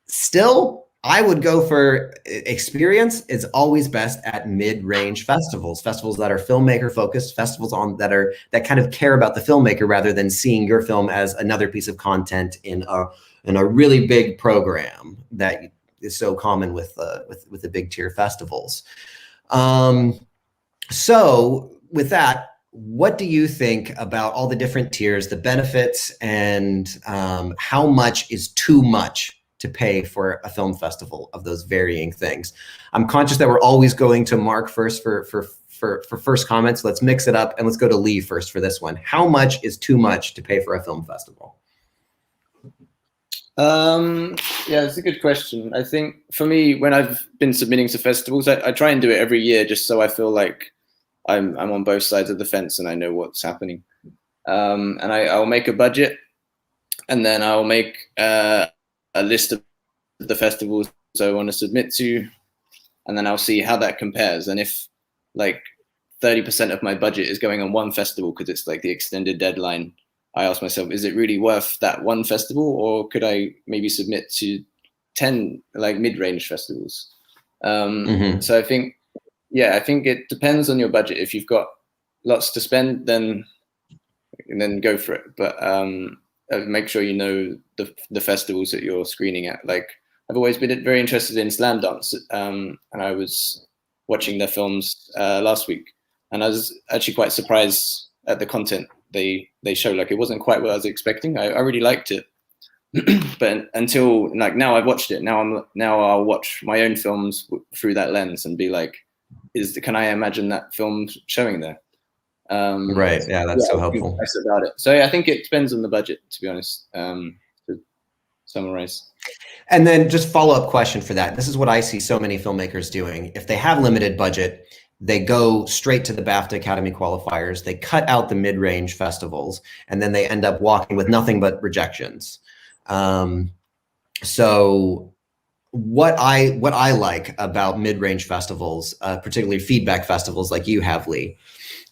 Still, I would go for experience is always best at mid-range festivals that are filmmaker focused, festivals that kind of care about the filmmaker rather than seeing your film as another piece of content in a really big program that is so common with the big tier festivals. So with that, what do you think about all the different tiers, the benefits, and how much is too much to pay for a film festival of those varying things? I'm conscious that we're always going to Mark first for first comments. Let's mix it up and let's go to Lee first for this one. How much is too much to pay for a film festival? Yeah, it's a good question. I think for me, when I've been submitting to festivals, I try and do it every year just so I feel like I'm on both sides of the fence and I know what's happening. And I'll make a budget, and then I'll make a list of the festivals I want to submit to, and then I'll see how that compares. And if like 30% of my budget is going on one festival because it's like the extended deadline, I ask myself, is it really worth that one festival, or could I maybe submit to 10 like mid-range festivals? So I think it depends on your budget. If you've got lots to spend, then go for it. But make sure you know the festivals that you're screening at. Like, I've always been very interested in slam dance, and I was watching their films last week, and I was actually quite surprised at the content they show. Like, it wasn't quite what I was expecting. I really liked it, but until like now I've watched it. Now I'll watch my own films through that lens and be like, can I imagine that film showing there? Right. Yeah, that's so helpful. About it. So I think it depends on the budget, to be honest. To summarize. And then just follow-up question for that. This is what I see so many filmmakers doing. If they have limited budget, they go straight to the BAFTA Academy qualifiers. They cut out the mid-range festivals, and then they end up walking with nothing but rejections. So what I like about mid-range festivals, particularly feedback festivals like you have, Lee,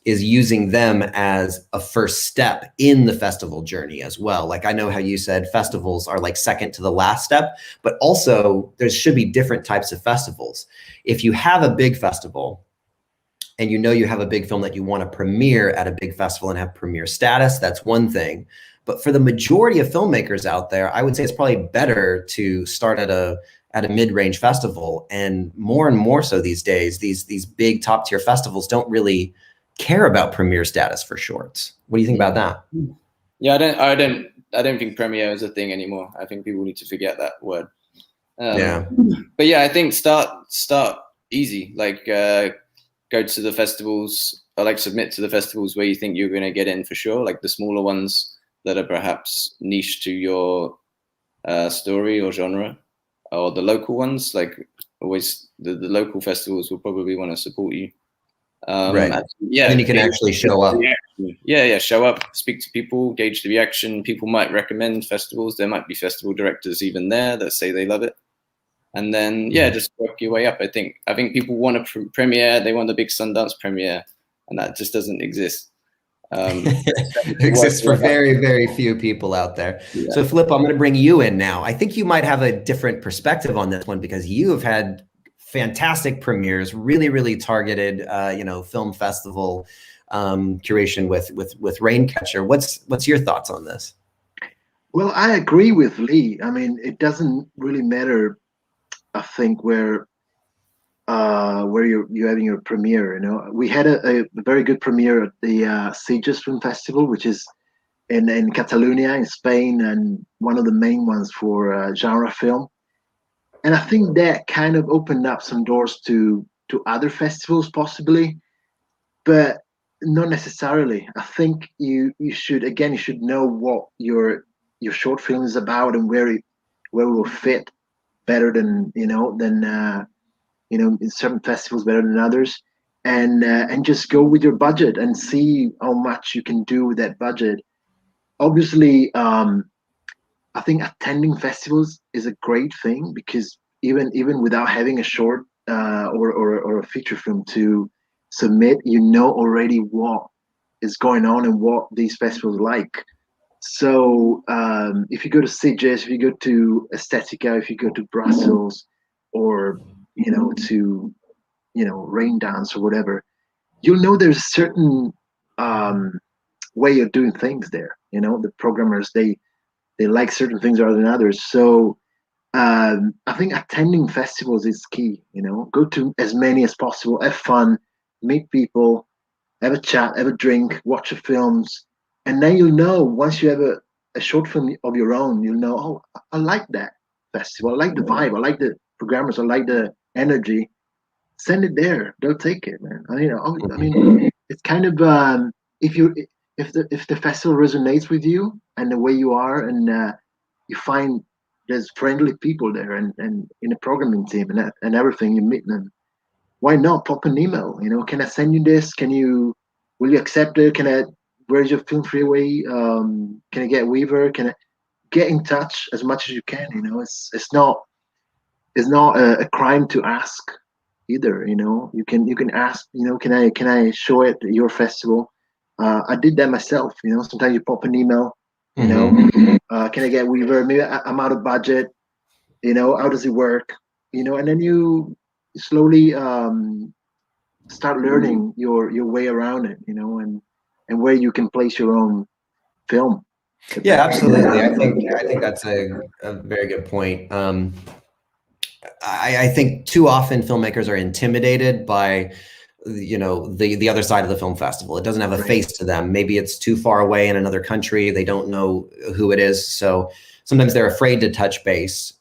is using them as a first step in the festival journey as well. Like, I know how you said festivals are like second to the last step, but also there should be different types of festivals. If you have a big festival and you know you have a big film that you want to premiere at a big festival and have premiere status, that's one thing. But for the majority of filmmakers out there, I would say it's probably better to start at a mid-range festival. And more so these days, these big top tier festivals don't really care about premiere status for shorts. What do you think about that? Yeah, I don't think premiere is a thing anymore. I think people need to forget that word. Yeah. But yeah, I think start easy. Like, go to the festivals, or like submit to the festivals where you think you're going to get in for sure. Like the smaller ones that are perhaps niche to your story or genre, or the local ones. Like, always the local festivals will probably want to support you. Right. Yeah. Then you can actually show up. Yeah. Show up, speak to people, gauge the reaction. People might recommend festivals. There might be festival directors even there that say they love it. And then, just work your way up. I think people want a premiere. They want the big Sundance premiere, and that just doesn't exist. It exists for very, very few people out there. Yeah. So Filippo, I'm going to bring you in now. I think you might have a different perspective on this one because you have had fantastic premieres, really, really targeted, film festival curation with Raincatcher. What's your thoughts on this? Well, I agree with Lee. I mean, it doesn't really matter, I think, where you're having your premiere. We had a very good premiere at the Sieges Film Festival, which is in Catalonia in Spain, and one of the main ones for genre film. And I think that kind of opened up some doors to other festivals possibly, but not necessarily. I think you should know what your short film is about and where it will fit better than in certain festivals better than others, and just go with your budget and see how much you can do with that budget. Obviously, I think attending festivals is a great thing, because even without having a short or a feature film to submit, you know already what is going on and what these festivals like. So if you go to Sitges, if you go to Estetica, if you go to Brussels, or to Rain Dance or whatever, you'll know there's a certain way of doing things there. The programmers, they like certain things rather than others. So I think attending festivals is key. Go to as many as possible, have fun, meet people, have a chat, have a drink, watch the films, and then you'll know, once you have a short film of your own, you'll know, oh, I like that festival, I like the vibe, I like the programmers, I like the energy. Send it there, they'll take it, man. I mean, it's kind of if the festival resonates with you and the way you are, and you find there's friendly people there, and in a programming team and everything, you meet them. Why not pop an email? Can I send you this? Will you accept it? Where's your FilmFreeway? Can I get Weaver? Can I get in touch as much as you can? It's not a crime to ask either. You can ask. Can I show it at your festival? I did that myself. Sometimes you pop an email. Can I get Weaver? Maybe I'm out of budget. How does it work? And then you slowly start learning your way around it. And where you can place your own film. Yeah, absolutely. I think that's a very good point. I think too often filmmakers are intimidated by the other side of the film festival. It doesn't have a face to them. Maybe it's too far away in another country. They don't know who it is. So sometimes they're afraid to touch base,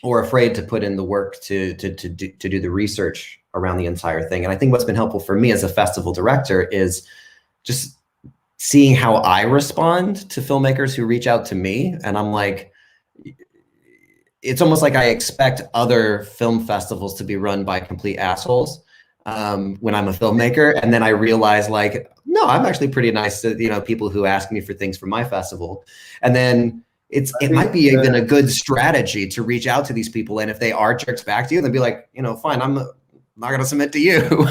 or afraid to put in the work to do the research around the entire thing. And I think what's been helpful for me as a festival director is just seeing how I respond to filmmakers who reach out to me. And I'm like, it's almost like I expect other film festivals to be run by complete assholes when I'm a filmmaker. And then I realize, like, no, I'm actually pretty nice to, people who ask me for things for my festival. And then it might be even a good strategy to reach out to these people. And if they are jerks back to you, then be like, fine, I'm not going to submit to you.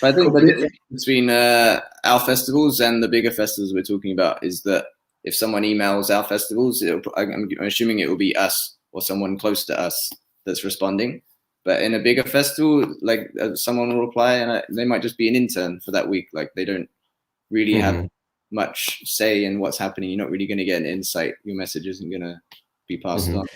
I think the difference between our festivals and the bigger festivals we're talking about is that if someone emails our festivals, I'm assuming it will be us or someone close to us that's responding. But in a bigger festival, like someone will reply, and they might just be an intern for that week. Like they don't really have much say in what's happening. You're not really going to get an insight. Your message isn't going to be passed on.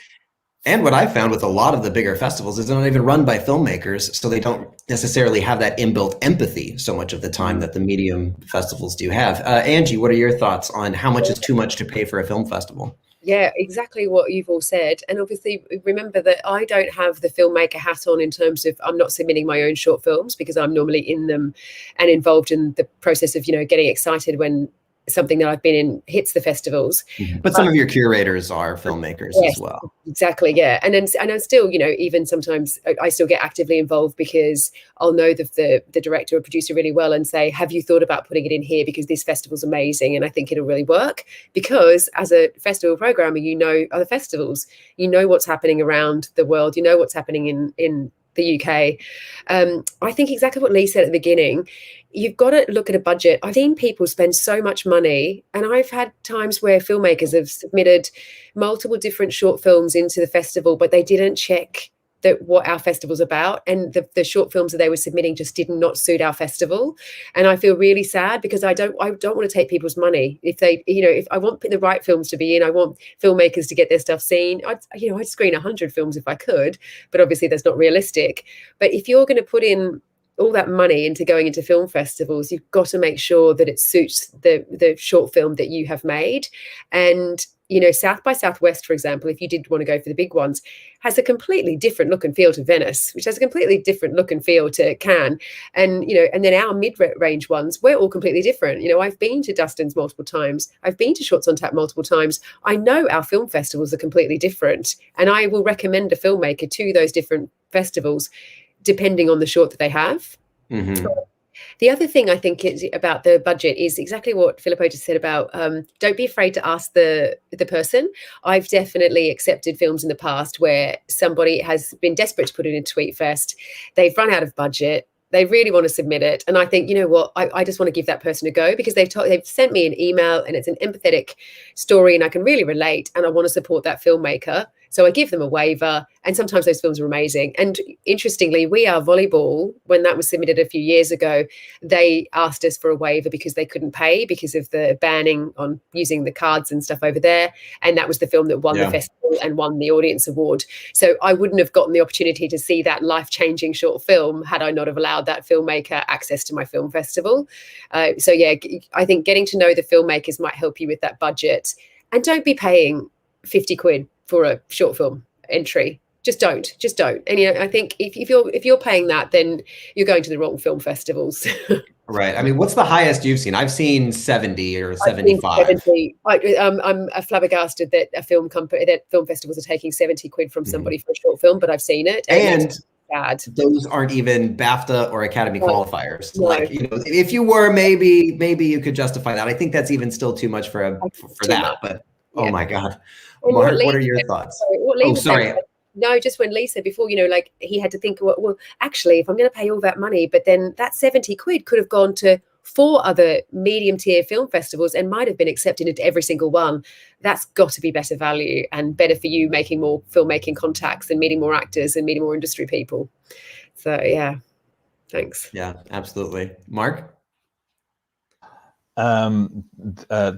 And what I found with a lot of the bigger festivals is they're not even run by filmmakers, so they don't necessarily have that inbuilt empathy so much of the time that the medium festivals do have. Angie, what are your thoughts on how much is too much to pay for a film festival? Yeah, exactly what you've all said. And obviously, remember that I don't have the filmmaker hat on in terms of I'm not submitting my own short films, because I'm normally in them and involved in the process of, getting excited when something that I've been in hits the festivals. But some of your curators are filmmakers as well. Exactly, yeah. And I'm still, even sometimes I still get actively involved, because I'll know the director or producer really well and say, have you thought about putting it in here, because this festival's amazing and I think it'll really work? Because as a festival programmer, other festivals, what's happening around the world, what's happening in the UK. I think exactly what Lee said at the beginning. You've got to look at a budget. I've seen people spend so much money, and I've had times where filmmakers have submitted multiple different short films into the festival, but they didn't check what our festival's about, and the short films that they were submitting just did not suit our festival. And I feel really sad, because I don't want to take people's money. If they, if I want the right films to be in, I want filmmakers to get their stuff seen. I'd screen 100 films if I could, but obviously that's not realistic. But if you're going to put in all that money into going into film festivals, you've got to make sure that it suits the short film that you have made. And South by Southwest, for example, if you did want to go for the big ones, has a completely different look and feel to Venice, which has a completely different look and feel to Cannes. And, and then our mid-range ones, we're all completely different. I've been to Dustin's multiple times. I've been to Shorts on Tap multiple times. I know our film festivals are completely different. And I will recommend a filmmaker to those different festivals, depending on the short that they have. Mm-hmm. The other thing I think about the budget is exactly what Filippo just said about don't be afraid to ask the person. I've definitely accepted films in the past where somebody has been desperate to put it in TweetFest. They've run out of budget. They really want to submit it. And I think, you know what, I just want to give that person a go because they've sent me an email and it's an empathetic story and I can really relate and I want to support that filmmaker. So I give them a waiver, and sometimes those films are amazing. And interestingly, We Are Volleyball, when that was submitted a few years ago, they asked us for a waiver because they couldn't pay because of the banning on using the cards and stuff over there. And that was the film that won the festival and won the audience award. So I wouldn't have gotten the opportunity to see that life-changing short film had I not have allowed that filmmaker access to my film festival. So yeah, I think getting to know the filmmakers might help you with that budget. And don't be paying 50 quid for a short film entry. Just don't. And I think if you're paying that, then you're going to the wrong film festivals. Right. I mean, what's the highest you've seen? I've seen 70 or 75. 70. I'm flabbergasted that film festivals are taking 70 quid from somebody for a short film, but I've seen it. And bad. Those aren't even BAFTA or Academy qualifiers. No. Like, if you were, maybe you could justify that. I think that's even still too much for that. Much. But oh my God. Mark, what are your thoughts? Sorry. No, just when Lee said before, like he had to think, well, actually, if I'm going to pay all that money, but then that 70 quid could have gone to 4 other medium tier film festivals and might have been accepted into every single one. That's got to be better value and better for you making more filmmaking contacts and meeting more actors and meeting more industry people. So, yeah, thanks. Yeah, absolutely. Mark?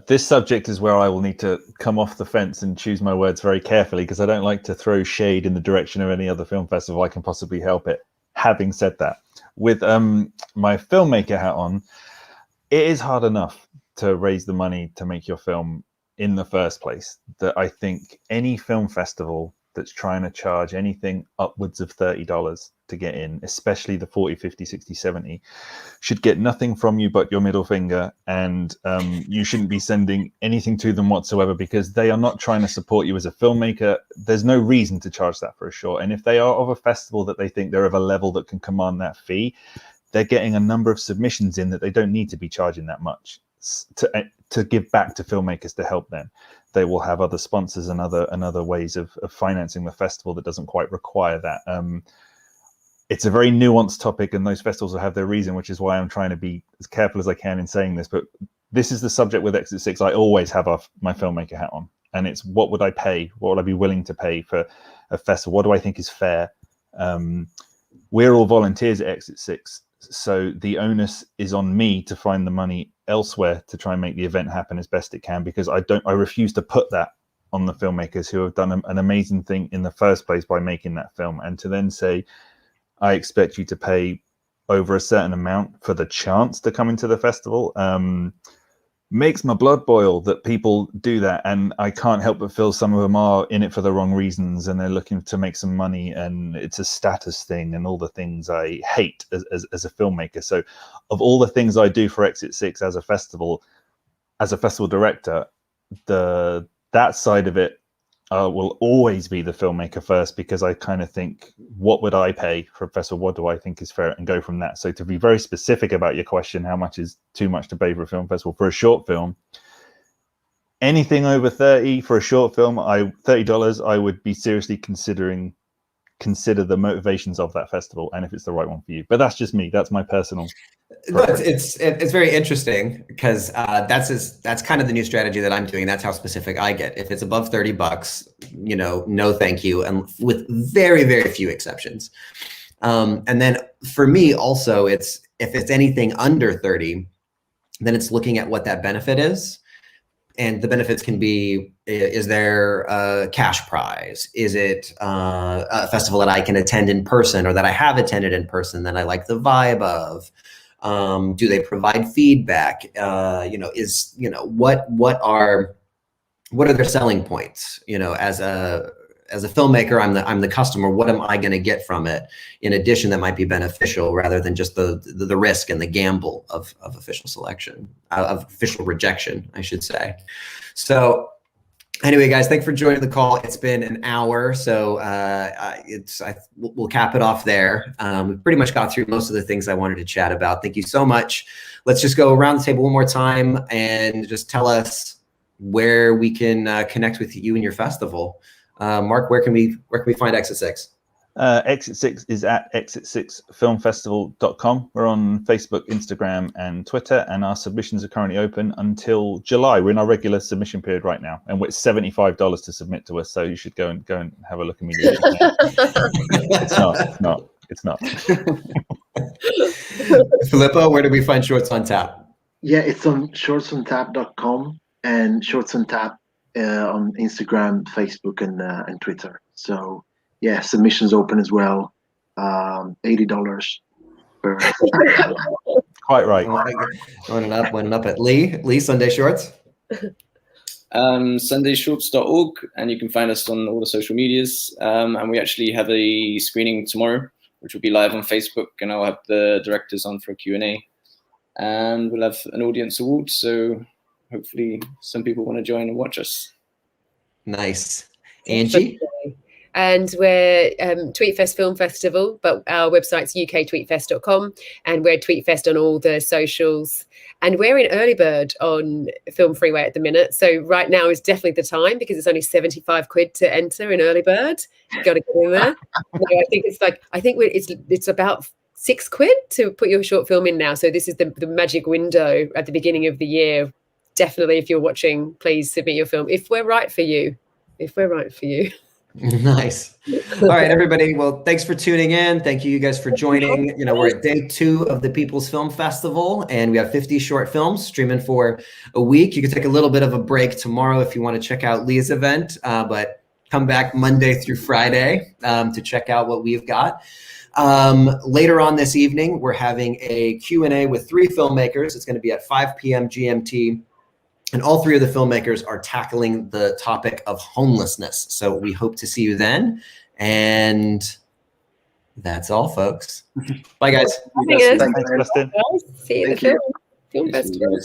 This subject is where I will need to come off the fence and choose my words very carefully because I don't like to throw shade in the direction of any other film festival I can possibly help it. Having said that, with my filmmaker hat on, it is hard enough to raise the money to make your film in the first place that I think any film festival that's trying to charge anything upwards of $30 to get in, especially the 40, 50, 60, 70, should get nothing from you but your middle finger, and you shouldn't be sending anything to them whatsoever because they are not trying to support you as a filmmaker. There's no reason to charge that for a short. And if they are of a festival that they think they're of a level that can command that fee, they're getting a number of submissions in that they don't need to be charging that much to give back to filmmakers to help them. They will have other sponsors and other ways of financing the festival that doesn't quite require that. It's a very nuanced topic, and those festivals will have their reason, which is why I'm trying to be as careful as I can in saying this. But this is the subject with Exit 6. I always have my filmmaker hat on, and it's what would I pay? What would I be willing to pay for a festival? What do I think is fair? We're all volunteers at Exit 6, so the onus is on me to find the money elsewhere to try and make the event happen as best it can, because I refuse to put that on the filmmakers who have done an amazing thing in the first place by making that film, and to then say, I expect you to pay over a certain amount for the chance to come into the festival, makes my blood boil that people do that. And I can't help but feel some of them are in it for the wrong reasons, and they're looking to make some money, and it's a status thing and all the things I hate as a filmmaker. So of all the things I do for Exit 6 as a festival director, that side of it will always be the filmmaker first, because I kind of think, what would I pay for a festival? What do I think is fair? And go from that. So to be very specific about your question, how much is too much to pay for a film festival? For a short film, anything over 30 for a short film, $30, I would be seriously consider the motivations of that festival and if it's the right one for you. But that's just me. That's my personal. No, it's very interesting because that's kind of the new strategy that I'm doing. That's how specific I get. If it's above $30, no, thank you, and with very, very few exceptions. And then for me also, if it's anything under 30, then it's looking at what that benefit is. and the benefits can be, is there a cash prize? Is it a festival that I can attend in person or that I have attended in person that I like the vibe of? Do they provide feedback? What are their selling points? As a filmmaker, I'm the customer. What am I going to get from it in addition that might be beneficial, rather than just the risk and the gamble of official selection, of official rejection, I should say. So anyway, guys, thanks for joining the call. It's been an hour, so we'll cap it off there. We pretty much got through most of the things I wanted to chat about. Thank you so much. Let's just go around the table one more time and just tell us where we can connect with you and your festival. Mark, where can we find Exit 6? Exit 6 is at exit6filmfestival.com. We're on Facebook, Instagram, and Twitter, and our submissions are currently open until July. We're in our regular submission period right now, and it's $75 to submit to us. So you should go and have a look immediately. It's not. Filippo, where do we find Shorts on Tap? Yeah, it's on shortsontap.com and Shorts on Tap on Instagram, Facebook, and Twitter. So yeah, submissions open as well. $80 per. Quite right. Going up at Lee Sunday Shorts. Sundayshorts.org, and you can find us on all the social medias. And we actually have a screening tomorrow, which will be live on Facebook, and I'll have the directors on for a Q&A. And we'll have an audience award, so hopefully some people want to join and watch us. Nice. Angie? And we're TweetFest Film Festival, but our website's uktweetfest.com, and we're TweetFest on all the socials. And we're in early bird on FilmFreeway at the minute. So right now is definitely the time, because it's only 75 quid to enter in early bird. You've got to get in there. No, it's about 6 quid to put your short film in now. So this is the magic window at the beginning of the year. Definitely, if you're watching, please submit your film if we're right for you. Nice. All right, everybody. Well, thanks for tuning in. Thank you guys for joining. We're at day 2 of the People's Film Festival, and we have 50 short films streaming for a week. You can take a little bit of a break tomorrow if you want to check out Lee's event, but come back Monday through Friday to check out what we've got. Later on this evening, we're having a Q&A with 3 filmmakers. It's going to be at 5 p.m. GMT. And all 3 of the filmmakers are tackling the topic of homelessness. So we hope to see you then. And that's all, folks. Bye, guys. Thanks, Dustin. See you at the film festival.